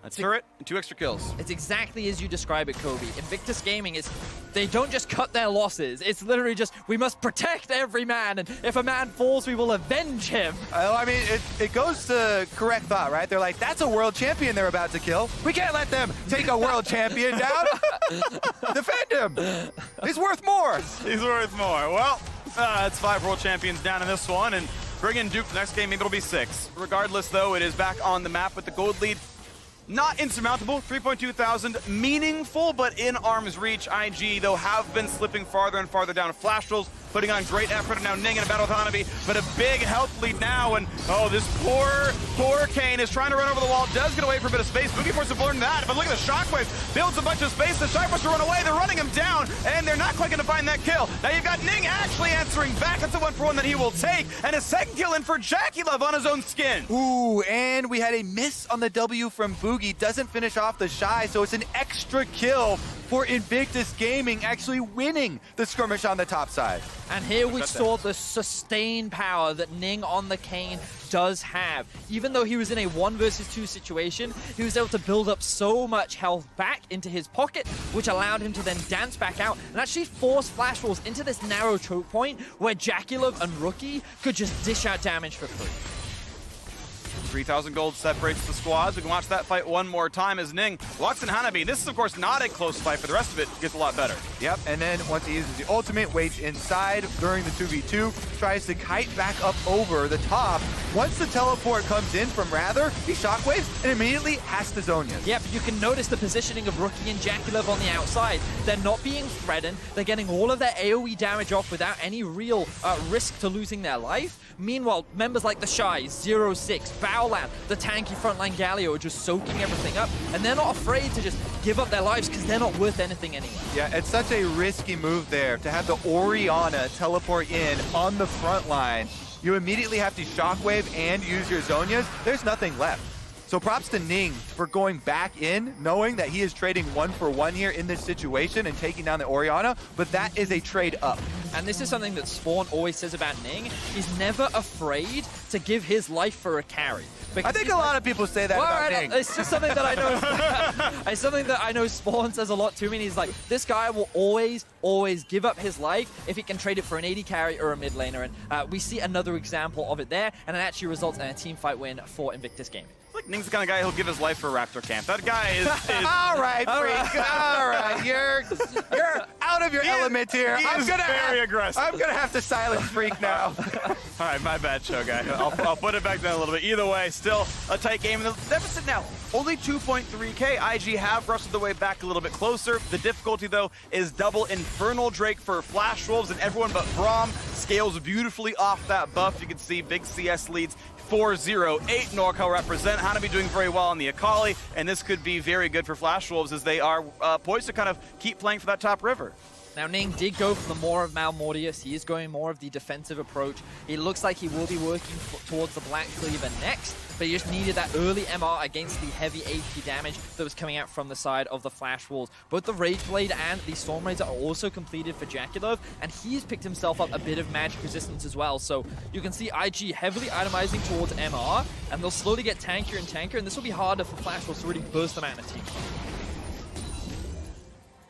S3: That's turret and 2 extra kills.
S1: It's exactly as you describe it, Kobe. Invictus Gaming is, they don't just cut their losses. It's literally just, we must protect every man, and if a man falls, we will avenge him.
S2: I mean, it goes to correct thought, right? They're like, that's a world champion they're about to kill. We can't let them take a world champion down. Defend him. He's worth more.
S3: He's worth more. Well, it's 5 world champions down in this one, and bring in Duke next game, maybe it'll be 6. Regardless, though, it is back on the map with the gold lead. Not insurmountable, 3.2 thousand, meaningful, but in arm's reach. IG, though, have been slipping farther and farther down. Flash Wolves putting on great effort, and now Ning in a battle with Hanabi, but a big health lead now, and oh, this poor Kayn is trying to run over the wall, does get away for a bit of space. Boogie Force have learned that, but look at the Shockwave, builds a bunch of space, the Shy wants to run away, they're running him down, and they're not quite going to find that kill. Now you've got Ning actually answering back, that's a 1-for-1 that he will take, and a second kill in for Jackie Love on his own skin.
S2: Ooh, and we had a miss on the W from Boogie, doesn't finish off the Shy, so it's an extra kill for Invictus Gaming actually winning the skirmish on the top side.
S1: And here we saw the sustained power that Ning on the Kayn does have. Even though he was in a 1 versus 2 situation, he was able to build up so much health back into his pocket, which allowed him to then dance back out and actually force Flash Wolves into this narrow choke point where Jackulov and Rookie could just dish out damage for free.
S3: 3,000 gold separates the squads. We can watch that fight one more time as Ning walks in Hanabi. This is, of course, not a close fight, but the rest of it gets a lot better.
S2: Yep, and then once he uses the ultimate, waits inside during the 2v2, tries to kite back up over the top. Once the teleport comes in from Rather, he shockwaves and immediately has to Zhonya's.
S1: Yep, you can notice the positioning of Rookie and Jackulov on the outside. They're not being threatened. They're getting all of their AoE damage off without any real risk to losing their life. Meanwhile, members like the Shy, 0-6, Baolan, the tanky frontline Galio are just soaking everything up, and they're not afraid to just give up their lives because they're not worth anything anyway.
S2: Yeah, it's such a risky move there to have the Orianna teleport in on the front line. You immediately have to shockwave and use your Zhonya's. There's nothing left. So props to Ning for going back in, knowing that he is trading 1-for-1 here in this situation and taking down the Orianna, but that is a trade up.
S1: And this is something that Spawn always says about Ning. He's never afraid to give his life for a carry.
S2: I think a lot of people say that about Ning.
S1: It's just something that I know. It's something that I know Spawn says a lot to me. And he's like, this guy will always give up his life if he can trade it for an AD carry or a mid laner. And we see another example of it there, and it actually results in a team fight win for Invictus Gaming.
S3: Like Ning's the kind of guy who'll give his life for Raptor Camp. That guy is
S2: all right, freak. All right, you're out of your element here.
S3: I'm very aggressive.
S2: I'm gonna have to silence Freak now.
S3: All right, my bad, show guy. I'll put it back down a little bit. Either way, still a tight game. And the deficit now, only 2.3k. IG have rusted the way back a little bit closer. The difficulty, though, is double Infernal Drake for Flash Wolves, and everyone but Braum scales beautifully off that buff. You can see big CS leads 4-0. 8 NorCal represent. Hanabi doing very well on the Akali, and this could be very good for Flash Wolves as they are poised to kind of keep playing for that top river.
S1: Now, Ning did go for the more of Malmortius. He is going more of the defensive approach. It looks like he will be working towards the Black Cleaver next, but he just needed that early MR against the heavy AP damage that was coming out from the side of the Flash Wolves. Both the Rage Blade and the Storm Raids are also completed for Jackulov, and he's picked himself up a bit of magic resistance as well. So you can see IG heavily itemizing towards MR, and they'll slowly get tankier and tankier, and this will be harder for Flash Wolves to really burst them out in a team.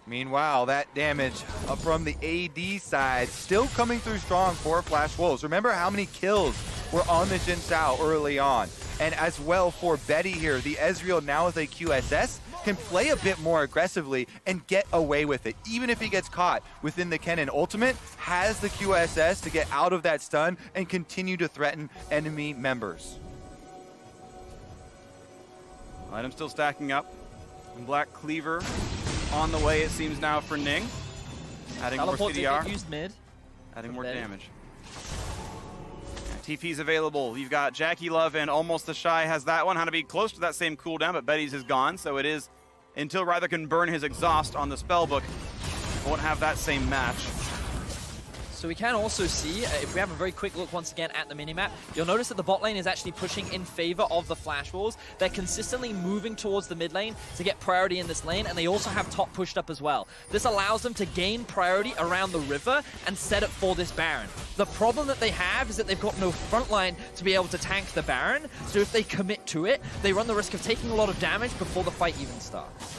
S2: Meanwhile, that damage up from the AD side still coming through strong for Flash Wolves. Remember how many kills were on the Jin Sao early on. And as well for Betty here, the Ezreal now with a QSS can play a bit more aggressively and get away with it. Even if he gets caught within the Kennen ultimate, has the QSS to get out of that stun and continue to threaten enemy members.
S3: Item still stacking up. And Black Cleaver on the way, it seems now, for Ning. Adding more CDR.
S1: Used mid.
S3: Adding more damage. TP's available. You've got Jackulov and Almost the Shy has that one. How to be close to that same cooldown, but Betty's is gone, so it is until Rather can burn his exhaust on the spellbook. Won't have that same match.
S1: So we can also see, if we have a very quick look once again at the minimap, you'll notice that the bot lane is actually pushing in favor of the Flash Wolves. They're consistently moving towards the mid lane to get priority in this lane, and they also have top pushed up as well. This allows them to gain priority around the river and set it for this Baron. The problem that they have is that they've got no front line to be able to tank the Baron, so if they commit to it, they run the risk of taking a lot of damage before the fight even starts.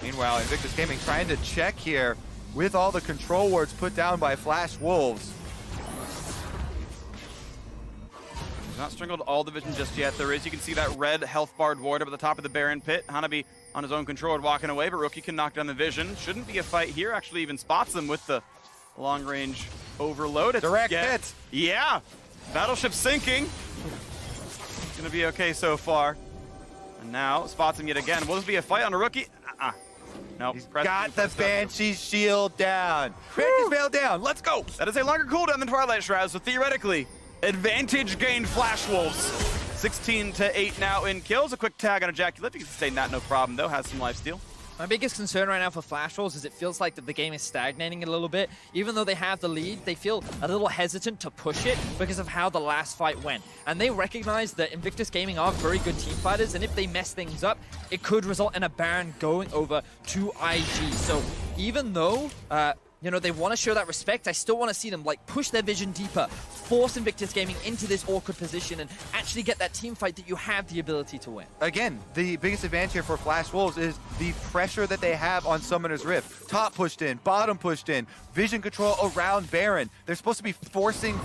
S2: Meanwhile, Invictus Gaming trying to check here with all the control wards put down by Flash Wolves.
S3: He's not strangled all the vision just yet. There is, you can see that red health barred ward up at the top of the Baron pit. Hanabi on his own control ward walking away, but Rookie can knock down the vision. Shouldn't be a fight here. Actually even spots them with the long range overload.
S2: Direct hit.
S3: Yeah. Battleship sinking. It's gonna be okay so far. And now spots him yet again. Will this be a fight on a Rookie? Nope.
S2: He's got the Banshee's shield down. Banshee's veil down. Let's go.
S3: That is a longer cooldown than Twilight Shroud, so theoretically, advantage gained Flash Wolves. 16-8 now in kills. A quick tag on a Jackulov. You can sustain that, no problem, though. Has some lifesteal.
S1: My biggest concern right now for Flash Wolves is it feels like that the game is stagnating a little bit. Even though they have the lead, they feel a little hesitant to push it because of how the last fight went. And they recognize that Invictus Gaming are very good team fighters, and if they mess things up, it could result in a Baron going over to IG. So even though you know, they want to show that respect, I still want to see them like push their vision deeper, force Invictus Gaming into this awkward position, and actually get that team fight that you have the ability to win.
S2: Again, the biggest advantage here for Flash Wolves is the pressure that they have on Summoner's Rift. Top pushed in, bottom pushed in, vision control around Baron. They're supposed to be forcing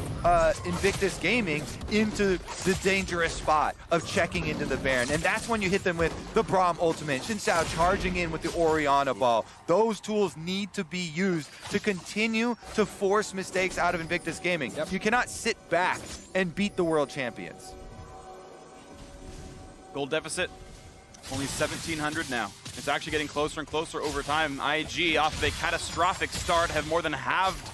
S2: Invictus Gaming into the dangerous spot of checking into the Baron. And that's when you hit them with the Braum ultimate, Xin Zhao charging in with the Orianna ball. Those tools need to be used to continue to force mistakes out of Invictus Gaming. Yep. You cannot sit back and beat the world champions.
S3: Gold deficit, only 1,700 now. It's actually getting closer and closer over time. IG, off of a catastrophic start, have more than halved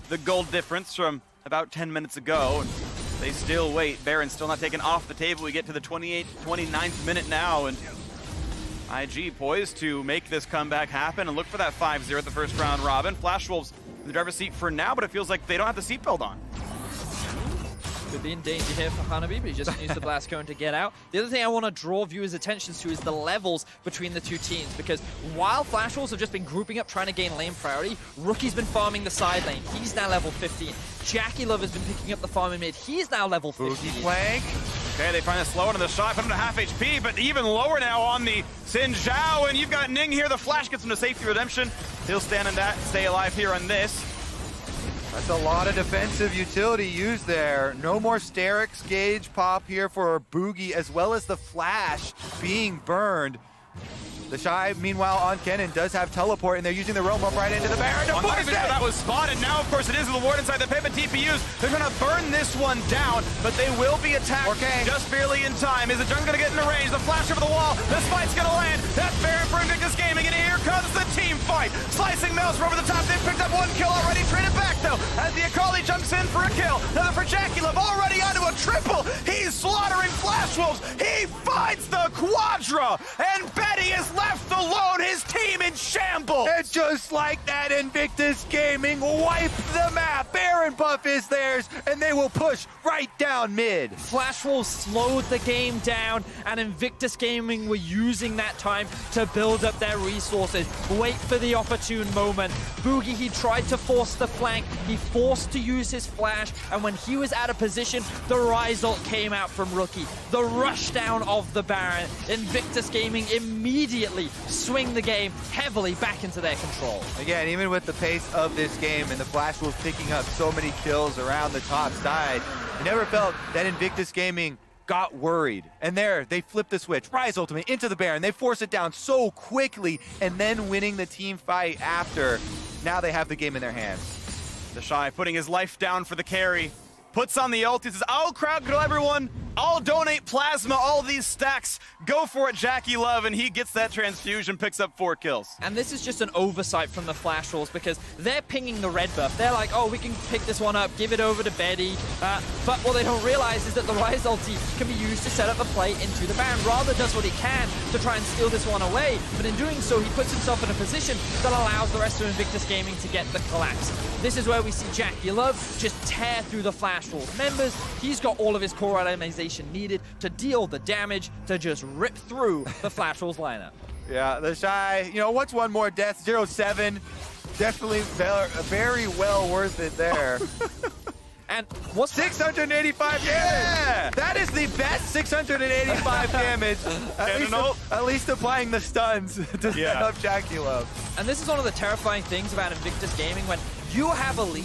S3: the gold difference from about 10 minutes ago. And they still wait. Baron's still not taken off the table. We get to the 29th minute now, and IG poised to make this comeback happen and look for that 5-0 at the first round robin. Flash Wolves in the driver's seat for now, but it feels like they don't have the seatbelt on.
S1: Could be in danger here for Hanabi, but he just used the blast cone to get out. The other thing I want to draw viewers' attention to is the levels between the two teams, because while Flash Wolves have just been grouping up trying to gain lane priority, Rookie's been farming the side lane. He's now level 15. Jackie Love has been picking up the farm in mid. He's now level 15.
S2: Boogie flank.
S3: Okay, they find a slow into the shot, put him to half HP, but even lower now on the Xin Zhao, and you've got Ning here. The flash gets him to safety redemption. He'll stand in that, stay alive here on this.
S2: That's a lot of defensive utility used there. No more Sterix gauge pop here for Boogie, as well as the flash being burned. The Shy, meanwhile, on Kennen does have teleport, and they're using the roam up right into the Baron.
S3: That was spotted. Now, of course, it is the ward inside the pit, but TPUs, they're going to burn this one down, but they will be attacked just barely in time. Is the Jung's going to get into range? The flash over the wall. The spike's going to land. That's Baron for Invictus Gaming, and here comes the team fight. Slicing Maelstrom over the top. They've picked up one kill already. Traded back, though, as the Akali jumps in for a kill. Another for Jackie Love, already onto a triple. He's slaughtering Flash Wolves. He finds the Quadra, and Betty is left alone, his team in shambles.
S2: And just like that, Invictus Gaming wipe the map. Baron buff is theirs, and they will push right down mid.
S1: Flash Wolves slowed the game down, and Invictus Gaming were using that time to build up their resources, wait for the opportune moment. Boogie, he tried to force the flank, he forced to use his flash, and when he was out of position, the Rise ult came out from Rookie. The rush down of the Baron. Invictus Gaming immediately swing the game heavily back into their control.
S2: Again, even with the pace of this game and the Flash Wolves picking up so many kills around the top side, you never felt that Invictus Gaming got worried. And there, they flip the switch. Rise ultimate into the Baron. They force it down so quickly, and then winning the team fight after. Now they have the game in their hands.
S3: The Shy putting his life down for the carry. Puts on the ult. He says, "I'll crowd control everyone. I'll donate plasma, all these stacks. Go for it, Jackie Love," and he gets that transfusion, picks up 4 kills.
S1: And this is just an oversight from the Flash Wolves, because they're pinging the red buff. They're like, oh, we can pick this one up, give it over to Betty. But what they don't realize is that the Rise ulti can be used to set up a play into the Baron. Rather does what he can to try and steal this one away, but in doing so, he puts himself in a position that allows the rest of Invictus Gaming to get the collapse. This is where we see Jackie Love just tear through the Flash Wolves members. He's got all of his core itemization needed to deal the damage to just rip through the Flash Wolves lineup.
S2: Yeah, the Shy, you know, what's one more death? 0-7. Definitely very well worth it there.
S1: And what's
S2: 685 damage? That is the best 685 damage. At least applying the stuns to set up Jackie Love.
S1: And this is one of the terrifying things about Invictus Gaming. When you have a lead,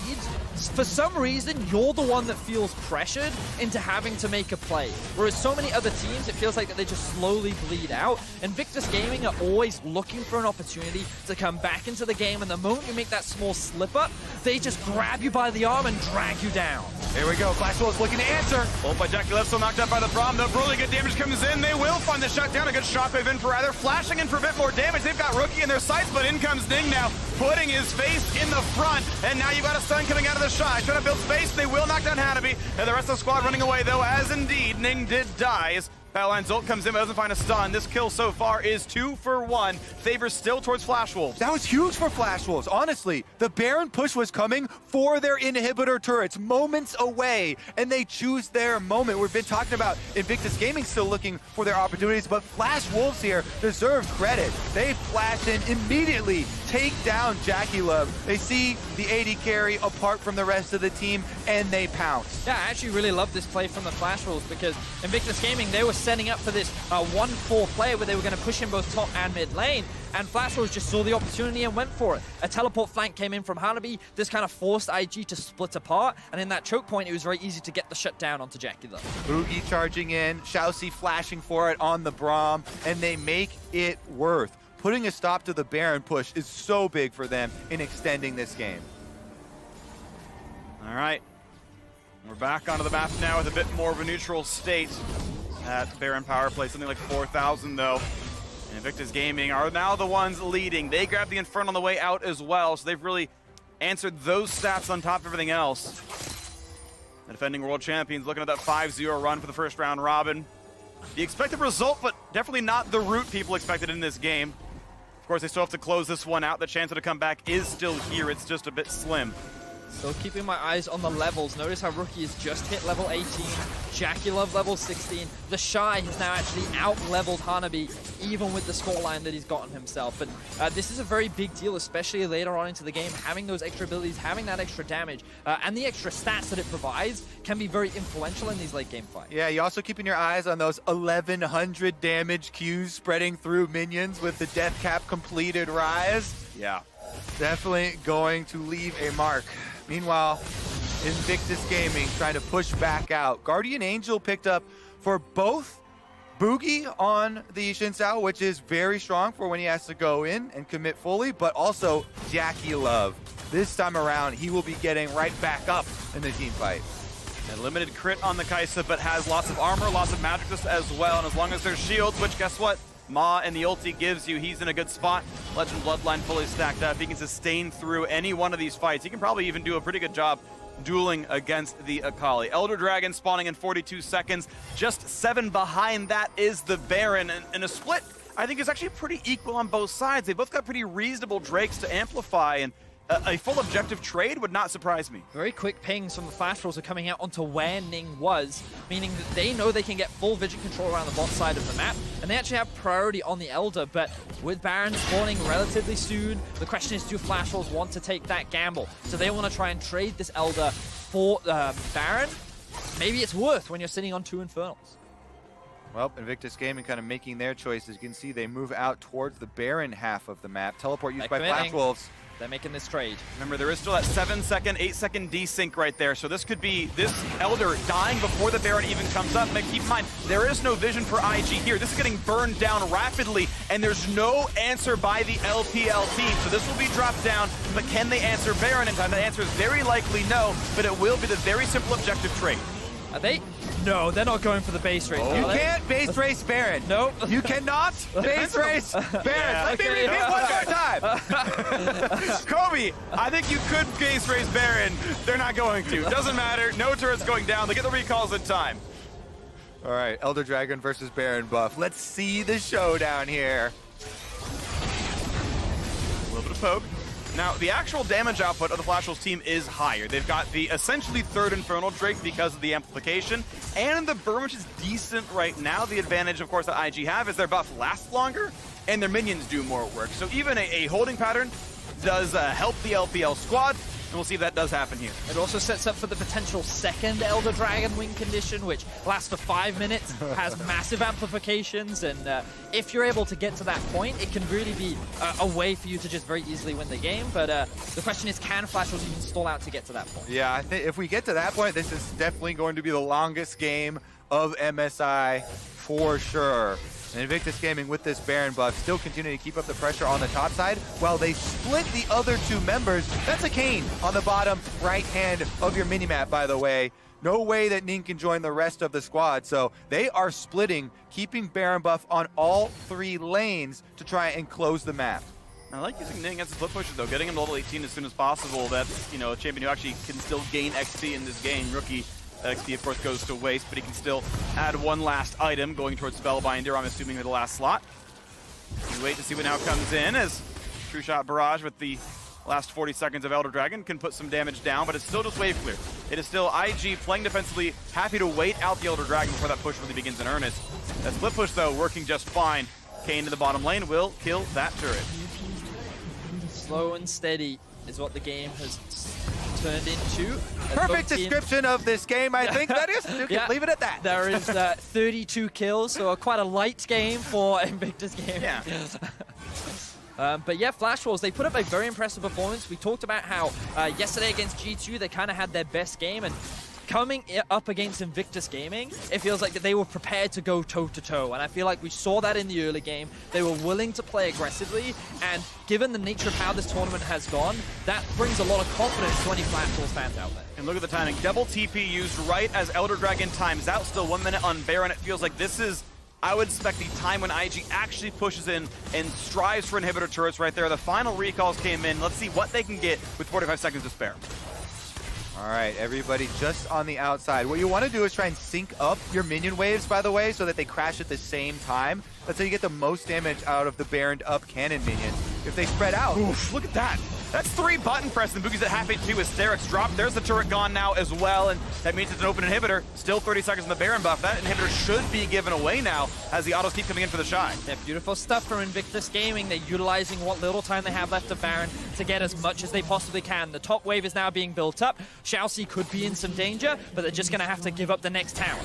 S1: for some reason, you're the one that feels pressured into having to make a play. Whereas so many other teams, it feels like that they just slowly bleed out. Invictus Gaming are always looking for an opportunity to come back into the game, and the moment you make that small slip up, they just grab you by the arm and drag you down.
S2: Here we go. Flash Wolves looking to answer.
S3: Ult by Jackie Love, still knocked out by the Braum. The really good damage comes in. They will find the shutdown. A good shockwave in for either. Flashing in for a bit more damage. They've got Rookie in their sights, but in comes Ning now, putting his face in the front. And now you've got a stun coming out of the Shy. Trying to build space. They will knock down Hanabi. And the rest of the squad running away, though, as indeed Ning did die. Battleline's ult comes in but doesn't find a stun. This kill so far is 2 for 1. Favors still towards Flash Wolves.
S2: That was huge for Flash Wolves. Honestly, the Baron push was coming for their inhibitor turrets moments away, and they choose their moment. We've been talking about Invictus Gaming still looking for their opportunities, but Flash Wolves here deserve credit. They flash in immediately, take down Jackie Love. They see the AD carry apart from the rest of the team, and they pounce.
S1: Yeah, I actually really love this play from the Flash Wolves because Invictus Gaming, they were setting up for this 1-4 play where they were going to push in both top and mid lane, and Flash Wolves just saw the opportunity and went for it. A teleport flank came in from Hanabi. This kind of forced IG to split apart, and in that choke point, it was very easy to get the shutdown onto Jackie Love.
S2: Boogie charging in, Shousey flashing for it on the Braum, and they make it worth. Putting a stop to the Baron push is so big for them in extending this game.
S3: All right. We're back onto the map now with a bit more of a neutral state. At Baron power play, something like 4,000 though. And Invictus Gaming are now the ones leading. They grabbed the Inferno on the way out as well, so they've really answered those stats on top of everything else. The defending world champions looking at that 5-0 run for the first round robin. The expected result, but definitely not the route people expected in this game. Of course, they still have to close this one out. The chance to come back is still here. It's just a bit slim.
S1: Still keeping my eyes on the levels. Notice how Rookie has just hit level 18. Jackie Love level 16. The Shy has now actually out-leveled Hanabi, even with the scoreline that he's gotten himself. But this is a very big deal, especially later on into the game. Having those extra abilities, having that extra damage, and the extra stats that it provides can be very influential in these late-game fights.
S2: Yeah, you also keeping your eyes on those 1,100 damage Qs spreading through minions with the death cap completed Rise.
S3: Yeah.
S2: Definitely going to leave a mark. Meanwhile, Invictus Gaming trying to push back out. Guardian Angel picked up for both Boogie on the Xin Zhao, which is very strong for when he has to go in and commit fully, but also Jackie Love. This time around, he will be getting right back up in the team fight.
S3: A limited crit on the Kaisa, but has lots of armor, lots of magic resist as well, and as long as there's shields, which guess what? Ma and the ulti gives you, he's in a good spot. Legend Bloodline fully stacked up. He can sustain through any one of these fights. He can probably even do a pretty good job dueling against the Akali. Elder Dragon spawning in 42 seconds. Just 7 behind that is the Baron. And a split, I think, is actually pretty equal on both sides. They both got pretty reasonable Drakes to amplify, and a full objective trade would not surprise me.
S1: Very quick pings from the Flash Rolls are coming out onto where Ning was, meaning that they know they can get full vision control around the bot side of the map, and they actually have priority on the Elder, but with Baron spawning relatively soon, the question is, do Flash Rolls want to take that gamble? So they want to try and trade this Elder for Baron? Maybe it's worth when you're sitting on 2 Infernals.
S2: Well, Invictus Gaming kind of making their choices. You can see they move out towards the Baron half of the map. Teleport used by Flash Wolves.
S1: They're making this trade.
S3: Remember, there is still that 7-second, 8-second desync right there. So this could be this Elder dying before the Baron even comes up. But keep in mind, there is no vision for IG here. This is getting burned down rapidly, and there's no answer by the LPL team. So this will be dropped down, but can they answer Baron in time? The answer is very likely no, but it will be the very simple objective trade.
S1: Are they? No, they're not going for the base race.
S2: You can't base race Baron.
S1: Nope.
S2: You cannot base race Baron.
S3: Yeah,
S2: Let me repeat one more time.
S3: Kobe, I think you could base race Baron. They're not going to. Doesn't matter. No turrets going down. They get the recalls in time.
S2: All right, Elder Dragon versus Baron buff. Let's see the showdown here.
S3: A little bit of poke. Now, the actual damage output of the Flash Wolves team is higher. They've got the essentially 3rd Infernal Drake because of the amplification, and the burn, which is decent right now. The advantage, of course, that IG have is their buff lasts longer, and their minions do more work. So even a holding pattern does help the LPL squad, and we'll see if that does happen here.
S1: It also sets up for the potential second Elder Dragon win condition, which lasts for 5 minutes, has massive amplifications, and if you're able to get to that point, it can really be a way for you to just very easily win the game. But the question is, can Flash Rolls even stall out to get to that point?
S2: Yeah, I think if we get to that point, this is definitely going to be the longest game of MSI for sure. And Invictus Gaming with this Baron buff still continuing to keep up the pressure on the top side while they split the other 2 members. That's a Kane on the bottom right hand of your minimap, by the way. No way that Ning can join the rest of the squad. So they are splitting, keeping Baron buff on all 3 lanes to try and close the map.
S3: I like using Ning as a split pusher, though. Getting him to level 18 as soon as possible. That's, you know, a champion who actually can still gain XP in this game. Rookie That XP, of course, goes to waste, but he can still add one last item going towards Spellbinder, I'm assuming, with the last slot. We wait to see what now comes in as True Shot Barrage with the last 40 seconds of Elder Dragon can put some damage down, but it's still just wave clear. It is still IG playing defensively, happy to wait out the Elder Dragon before that push really begins in earnest. That split push, though, working just fine. Kane to the bottom lane will kill that turret.
S1: Slow and steady is what the game has turned into.
S2: Perfect description of this game, I think that is. You can leave it at that.
S1: There is 32 kills, so quite a light game for Invictus Gaming.
S3: Yeah.
S1: But yeah, Flash Wolves, they put up a very impressive performance. We talked about how yesterday against G2, they kind of had their best game, and coming up against Invictus Gaming, it feels like that they were prepared to go toe-to-toe, and I feel like we saw that in the early game. They were willing to play aggressively, and given the nature of how this tournament has gone, that brings a lot of confidence to any Flash Wolves fans out there.
S3: And look at the timing. Double TP used right as Elder Dragon times out. Still 1 minute on Baron. It feels like this is, I would expect, the time when IG actually pushes in and strives for inhibitor turrets right there. The final recalls came in. Let's see what they can get with 45 seconds to spare.
S2: All right, everybody just on the outside. What you want to do is try and sync up your minion waves, by the way, so that they crash at the same time. That's how you get the most damage out of the Baroned up cannon minions. If they spread out.
S3: Oof, look at that. That's 3 button press, and Boogie's at half HP with Sterix dropped. There's the turret gone now as well, and that means it's an open inhibitor. Still 30 seconds on the Baron buff. That inhibitor should be given away now as the autos keep coming in for the Shy.
S1: Yeah, beautiful stuff from Invictus Gaming. They're utilizing what little time they have left of Baron to get as much as they possibly can. The top wave is now being built up. Xiaoxi could be in some danger, but they're just going to have to give up the next tower.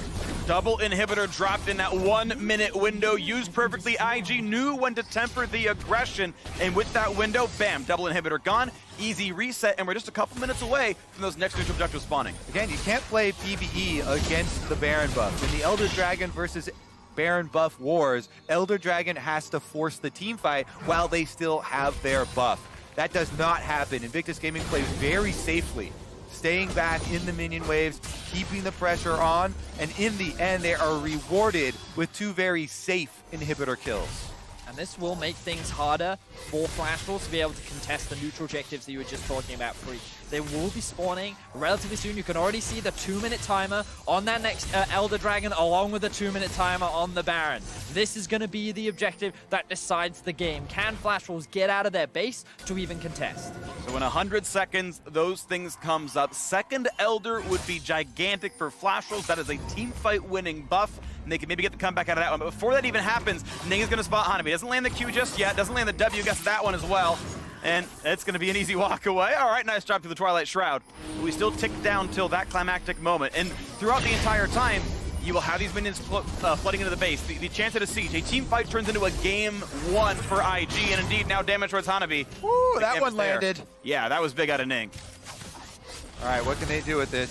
S3: Double inhibitor dropped in that 1 minute window, used perfectly. IG knew when to temper the aggression, and with that window, bam, double inhibitor gone. Easy reset, and we're just a couple minutes away from those next neutral objectives spawning.
S2: Again, you can't play PvE against the Baron buff. In the Elder Dragon versus Baron buff wars, Elder Dragon has to force the team fight while they still have their buff. That does not happen. Invictus Gaming plays very safely, staying back in the minion waves, keeping the pressure on, and in the end, they are rewarded with 2 very safe inhibitor kills.
S1: And this will make things harder for Flash Wolves to be able to contest the neutral objectives that you were just talking about, Free. They will be spawning relatively soon. You can already see the 2-minute timer on that next Elder Dragon, along with the 2-minute timer on the Baron. This is going to be the objective that decides the game. Can Flash Wolves get out of their base to even contest?
S3: So in 100 seconds, those things comes up. Second Elder would be gigantic for Flash Wolves. That is a team fight winning buff, and they can maybe get the comeback out of that one. But before that even happens, Ning is going to spot Hanabi. Doesn't land the Q just yet, doesn't land the W, gets that one as well. And it's going to be an easy walk away. All right, nice drop through the Twilight Shroud. We still tick down till that climactic moment. And throughout the entire time, you will have these minions flooding into the base. The chance at a siege. A team fight turns into a game 1 for IG, and indeed now damage towards Hanabi.
S2: Ooh, that one landed.
S3: Yeah, that was big out of Ning.
S2: All right, what can they do with this?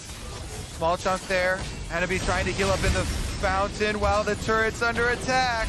S2: Small chunk there. Hanabi trying to heal up in the fountain while the turret's under attack.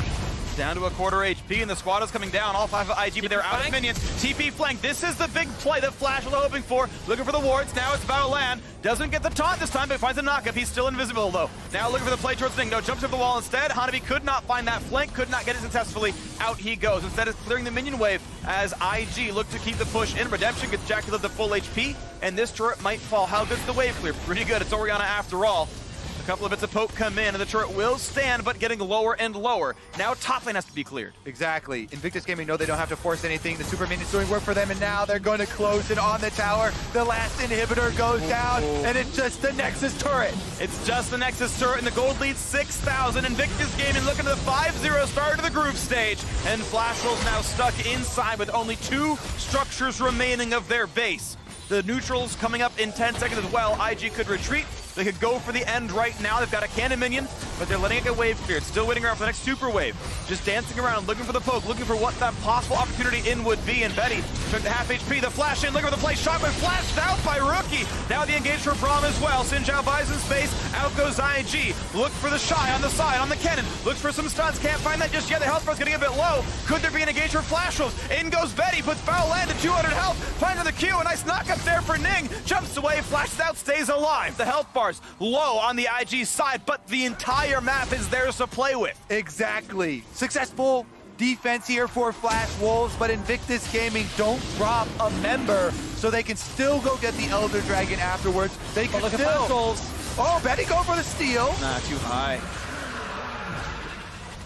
S3: Down to a quarter HP, and the squad is coming down. All 5 of IG, but they're out of minions. TP flank. This is the big play that Flash was hoping for. Looking for the wards. Now it's about to land. Doesn't get the taunt this time, but finds a knockup. He's still invisible, though. Now looking for the play towards Ning. No, jumps up the wall instead. Hanabi could not find that flank, could not get it successfully. Out he goes. Instead, it's clearing the minion wave as IG look to keep the push in. Redemption gets Jack to the full HP, and this turret might fall. How good's the wave clear? Pretty good. It's Orianna after all. A couple of bits of poke come in, and the turret will stand, but getting lower and lower. Now top lane has to be cleared.
S2: Exactly. Invictus Gaming know they don't have to force anything. The super minion's doing work for them, and now they're going to close it on the tower. The last inhibitor goes down, and it's just the Nexus turret.
S3: It's just the Nexus turret, and the gold leads 6,000. Invictus Gaming looking to the 5-0 start of the group stage, and Flash Wolves now stuck inside with only 2 structures remaining of their base. The neutrals coming up in 10 seconds as well. IG could retreat. They could go for the end right now. They've got a cannon minion, but they're letting it get wave cleared. Still waiting around for the next super wave. Just dancing around, looking for the poke, looking for what that possible opportunity in would be. And Betty took the half HP, the flash in, looking for the play. Shotgun flashed out by Rookie. Now the engage for Braum as well. Xin Zhao buys in space. Out goes IG. Look for the Shy on the side, on the cannon. Looks for some stuns. Can't find that just yet. The health bar's getting a bit low. Could there be an engage for Flash Wolves? In goes Betty. Puts foul land to 200 health. Finds the Q. A nice knock up there for Ning. Jumps away. Flashes out. Stays alive. The health bar's low on the IG side, but the entire map is theirs to play with.
S2: Exactly. Successful defense here for Flash Wolves, but Invictus Gaming don't drop a member, so they can still go get the Elder Dragon afterwards. They can
S1: look
S2: still...
S1: at Flash Wolves.
S2: Oh, Betty go for the steal.
S3: Nah, too high.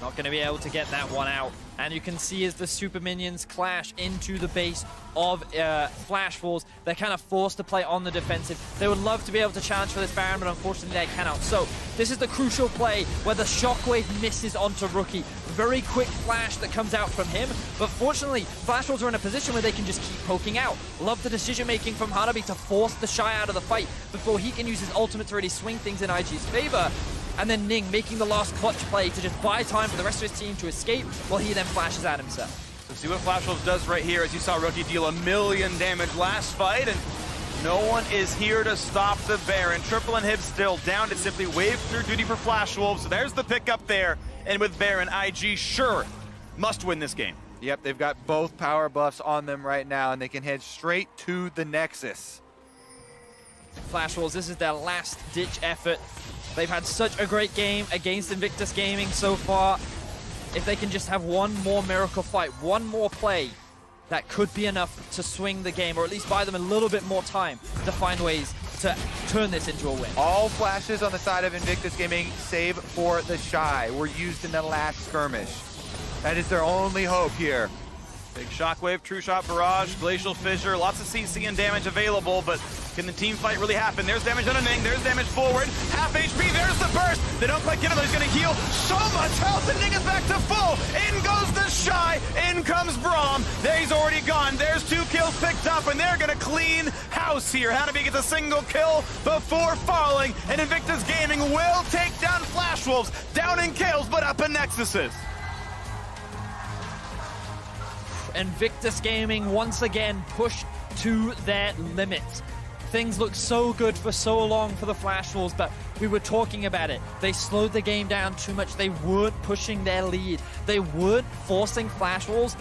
S1: Not going to be able to get that one out. And you can see as the super minions clash into the base of Flash Falls, they're kind of forced to play on the defensive. They would love to be able to challenge for this Baron, but unfortunately they cannot. So this is the crucial play where the Shockwave misses onto Rookie. Very quick flash that comes out from him, but fortunately, Flash Falls are in a position where they can just keep poking out. Love the decision-making from Hanabi to force the Shy out of the fight before he can use his ultimate to really swing things in IG's favor. And then Ning making the last clutch play to just buy time for the rest of his team to escape while he then flashes at himself.
S3: So see what Flash Wolves does right here, as you saw Rookie deal 1 million damage last fight, and no one is here to stop the Baron. Triple inhib still down. It's simply wave through duty for Flash Wolves. So there's the pickup there. And with Baron, IG sure must win this game.
S2: Yep, they've got both power buffs on them right now, and they can head straight to the Nexus.
S1: Flash Wolves, this is their last-ditch effort. They've had such a great game against Invictus Gaming so far. If they can just have one more miracle fight, one more play, that could be enough to swing the game, or at least buy them a little bit more time to find ways to turn this into a win.
S2: All flashes on the side of Invictus Gaming, save for the Shy, were used in the last skirmish. That is their only hope here.
S3: Big Shockwave, True Shot Barrage, Glacial Fissure, lots of CC and damage available, but can the team fight really happen? There's damage on a Ning, there's damage forward, half HP, there's the burst! They don't quite get him, he's gonna heal so much health, and Ning is back to full! In goes the Shy, in comes Braum, there he's already gone, there's 2 kills picked up, and they're gonna clean house here. Hanabi gets a single kill before falling, and Invictus Gaming will take down Flash Wolves, down in kills, but up in Nexuses.
S1: Invictus Gaming once again pushed to their limit. Things looked so good for so long for the Flash Wolves, but we were talking about it. They slowed the game down too much. They weren't pushing their lead. They weren't forcing Flash Wolves,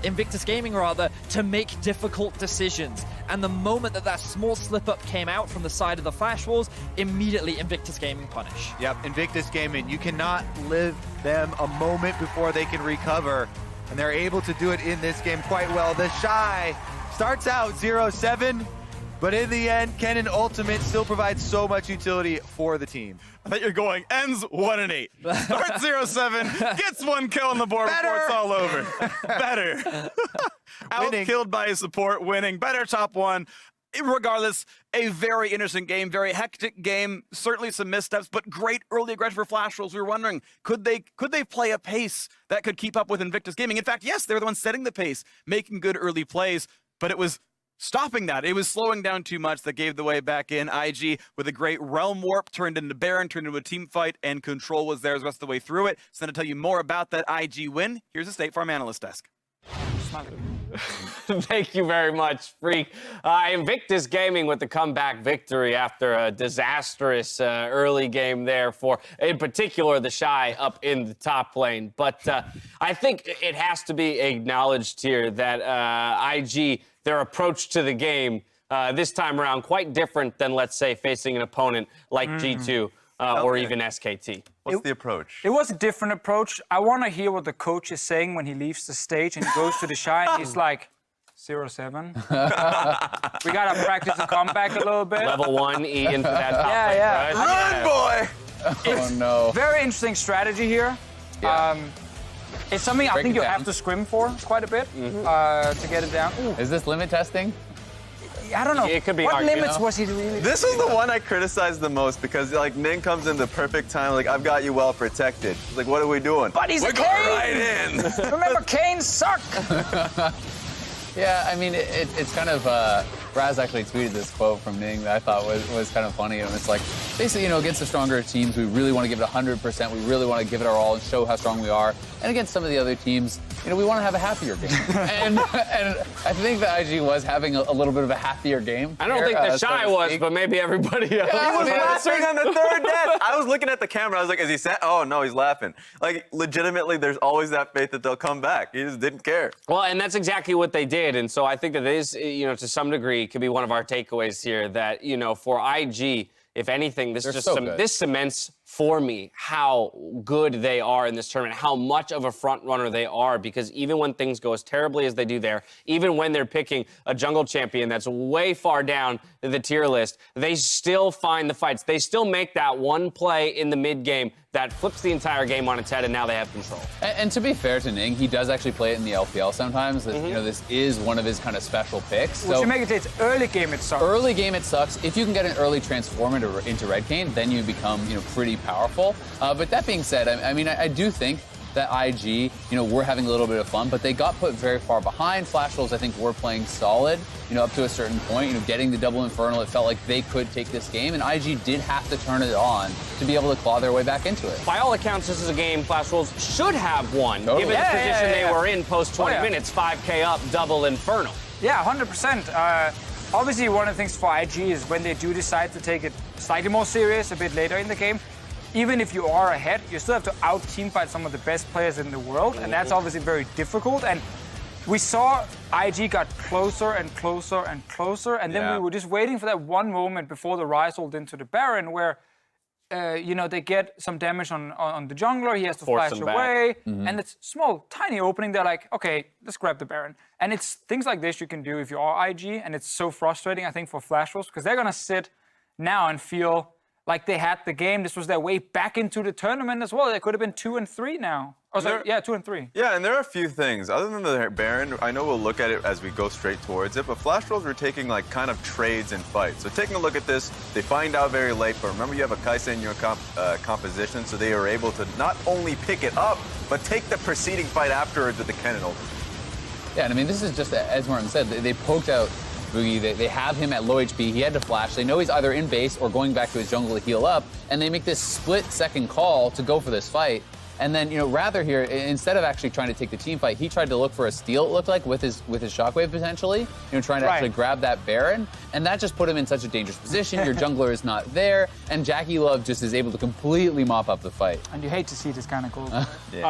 S1: Invictus Gaming rather, to make difficult decisions. And the moment that that small slip-up came out from the side of the Flash Wolves, immediately Invictus Gaming punish.
S2: Yep, Invictus Gaming, you cannot live them a moment before they can recover. And they're able to do it in this game quite well. The Shy starts out 0-7, but in the end, Kennen Ultimate still provides so much utility for the team.
S3: I thought you're going, ends 1-8. Starts 0-7, gets 1 kill on the board before it's all over. Better. Outkilled by his support, winning. Better top 1. Regardless, a very interesting game, very hectic game, certainly some missteps, but great early aggression for Flash Wolves. We were wondering, could they play a pace that could keep up with Invictus Gaming? In fact, yes, they were the ones setting the pace, making good early plays, but it was stopping that. It was slowing down too much that gave the way back in. IG with a great Realm Warp turned into Baron, turned into a team fight, and control was there the rest of the way through it. So then to tell you more about that IG win, here's the State Farm Analyst Desk.
S4: Thank you very much, Freak. Invictus Gaming with the comeback victory after a disastrous early game there for, in particular, the Shy up in the top lane. But I think it has to be acknowledged here that IG, their approach to the game this time around, quite different than, let's say, facing an opponent like G2 or even SKT.
S5: What's the approach?
S6: It was a different approach. I want to hear what the coach is saying when he leaves the stage and he goes to the Shy and he's like, 0-7. We got to practice the comeback a little bit.
S4: Level 1, E into that top lane,
S6: yeah.
S4: right?
S5: Run, boy!
S6: It's
S5: no.
S6: very interesting strategy here.
S5: Yeah.
S6: It's something I
S5: Break
S6: think
S5: it
S6: you
S5: down.
S6: have to scrim for quite a bit to get it down. Ooh.
S5: Is this limit testing?
S6: I don't know.
S4: It could be
S6: what
S4: hard,
S6: limits was he really?
S7: This is the one I criticized the most because, like, Ning comes in the perfect time. Like, I've got you well protected. Like, what are we doing?
S6: But he's
S7: We're
S6: Kane!
S7: going right in.
S6: Remember, Kane suck!
S5: Yeah, I mean, it's kind of, Raz actually tweeted this quote from Ning that I thought was kind of funny. And it's like, basically, you know, against the stronger teams, we really want to give it 100%. We really want to give it our all and show how strong we are. And against some of the other teams, you know, we want to have a happier game. and I think that IG was having a little bit of a happier game.
S4: I don't think the Shy was, but maybe everybody else.
S7: He was laughing on the third death. I was looking at the camera. I was like, is he sad? Oh, no, he's laughing. Like, legitimately, there's always that faith that they'll come back. He just didn't care.
S4: Well, and that's exactly what they did. And so I think that it is, you know, to some degree, could be one of our takeaways here that, you know, for IG, if anything, this
S5: They're
S4: just
S5: so good.
S4: this cements for me how good they are in this tournament, how much of a front runner they are, because even when things go as terribly as they do there, even when they're picking a jungle champion that's way far down the tier list, they still find the fights. They still make that one play in the mid game that flips the entire game on its head, and now they have control.
S5: And to be fair to Ning, he does actually play it in the LPL sometimes. You know, this is one of his kind of special picks.
S6: Would you make it it's early game it sucks?
S5: Early game it sucks. If you can get an early transform into Red Cane, then you become, pretty powerful. But that being said, I mean, I do think that IG, were having a little bit of fun, but they got put very far behind. Flash Wolves, I think, were playing solid, up to a certain point. Getting the double Infernal, it felt like they could take this game, and IG did have to turn it on to be able to claw their way back into it.
S4: By all accounts, this is a game Flash Wolves should have won, given the position they were in post 20 minutes, 5K up, double Infernal.
S6: Yeah, 100%. Obviously, one of the things for IG is when they do decide to take it slightly more serious a bit later in the game, even if you are ahead, you still have to out-teamfight some of the best players in the world, and that's obviously very difficult. And we saw IG got closer and closer and closer, and then we were just waiting for that one moment before the Ryze ult into the Baron where, they get some damage on the jungler, he has to flash away, and it's small, tiny opening. They're like, okay, let's grab the Baron. And it's things like this you can do if you are IG, and it's so frustrating, I think, for Flash Wolves, because they're going to sit now and feel like they had the game. This was their way back into the tournament as well. They could have been 2 and 3 now. Oh, sorry, 2 and 3.
S7: Yeah, and there are a few things. Other than the Baron, I know we'll look at it as we go straight towards it, but Flash Wolves were taking like kind of trades and fights. So taking a look at this, they find out very late, but remember you have a Kaisa in your composition, so they are able to not only pick it up, but take the preceding fight afterwards with the Kennen ult.
S5: Yeah, and I mean, this is just, as Martin said, they poked out Boogie. They have him at low HP. He had to flash. They know he's either in base or going back to his jungle to heal up, and they make this split-second call to go for this fight. And then, rather here, instead of actually trying to take the team fight, he tried to look for a steal, it looked like, with his shockwave potentially, trying to actually grab that Baron. And that just put him in such a dangerous position. Your jungler is not there, and Jackie Love just is able to completely mop up the fight.
S6: And you hate to see this kind of goal.
S4: You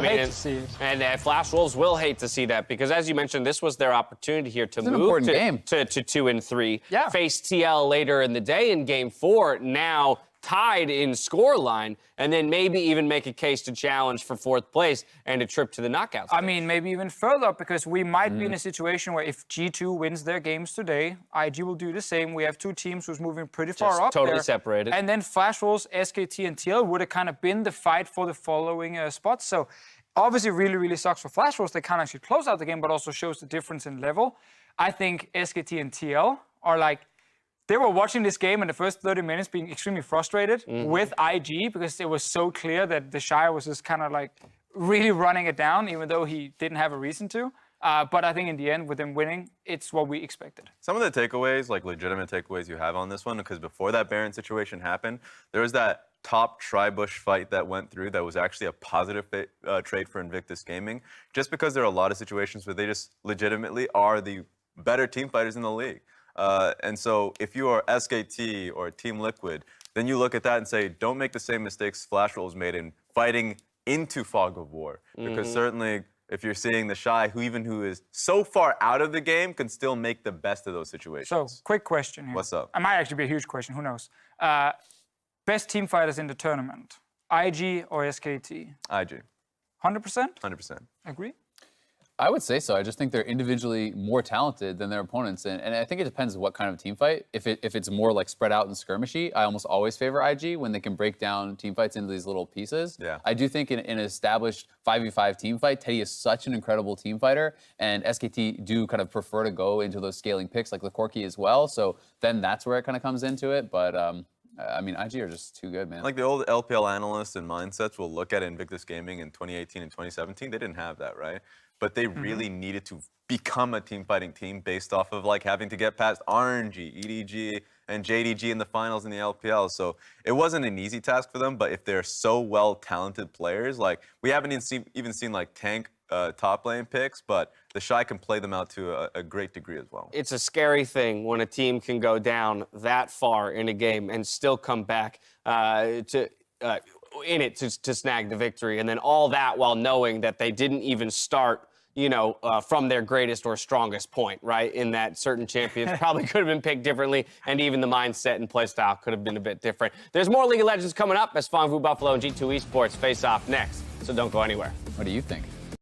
S4: hate to see it. And Flash Wolves will hate to see that, because as you mentioned, this was their opportunity here to move to 2 and 3.
S6: Yeah.
S4: Face TL later in the day in Game 4, now tied in scoreline, and then maybe even make a case to challenge for 4th place and a trip to the knockout stage.
S6: I mean, maybe even further, because we might be in a situation where if G2 wins their games today, IG will do the same. We have 2 teams who's moving pretty far up
S4: totally
S6: there.
S4: separated.
S6: And then Flash Wolves, SKT, and TL would have kind of been the fight for the following spots. So obviously really, really sucks for Flash Wolves. They can't actually close out the game, but also shows the difference in level. I think SKT and TL are like, they were watching this game in the first 30 minutes being extremely frustrated with IG, because it was so clear that the Shy was just kind of like really running it down, even though he didn't have a reason to. But I think in the end, with them winning, it's what we expected.
S7: Some of the takeaways, like legitimate takeaways you have on this one, because before that Baron situation happened, there was that top Tribush fight that went through that was actually a positive trade for Invictus Gaming, just because there are a lot of situations where they just legitimately are the better team fighters in the league. And so if you are SKT or Team Liquid, then you look at that and say, don't make the same mistakes Flash Wolves made in fighting into Fog of War. Because certainly if you're seeing the Shy, who is so far out of the game, can still make the best of those situations.
S6: So, quick question here.
S7: What's up?
S6: It might actually be a huge question, who knows. Best team fighters in the tournament, IG or SKT?
S7: IG.
S6: 100%?
S7: 100%.
S6: Agree?
S5: I would say so. I just think they're individually more talented than their opponents, and I think it depends what kind of team fight. If it's more like spread out and skirmishy, I almost always favor IG when they can break down team fights into these little pieces.
S7: Yeah.
S5: I do think in an established 5v5 team fight, Teddy is such an incredible team fighter, and SKT do kind of prefer to go into those scaling picks like LeCorky as well. So then that's where it kind of comes into it. But I mean, IG are just too good, man.
S7: Like the old LPL analysts and mindsets will look at Invictus Gaming in 2018 and 2017. They didn't have that, right? But they really needed to become a team fighting team based off of like having to get past RNG, EDG, and JDG in the finals in the LPL. So it wasn't an easy task for them, but if they're so well talented players, like we haven't even seen like tank top lane picks, but the Shy can play them out to a great degree as well.
S4: It's a scary thing when a team can go down that far in a game and still come back to snag the victory, and then all that while knowing that they didn't even start from their greatest or strongest point, right? In that certain champions probably could have been picked differently, and even the mindset and playstyle could have been a bit different. There's more League of Legends coming up as Fangfu Buffalo and G2 Esports face off next, so don't go anywhere.
S5: What do you think?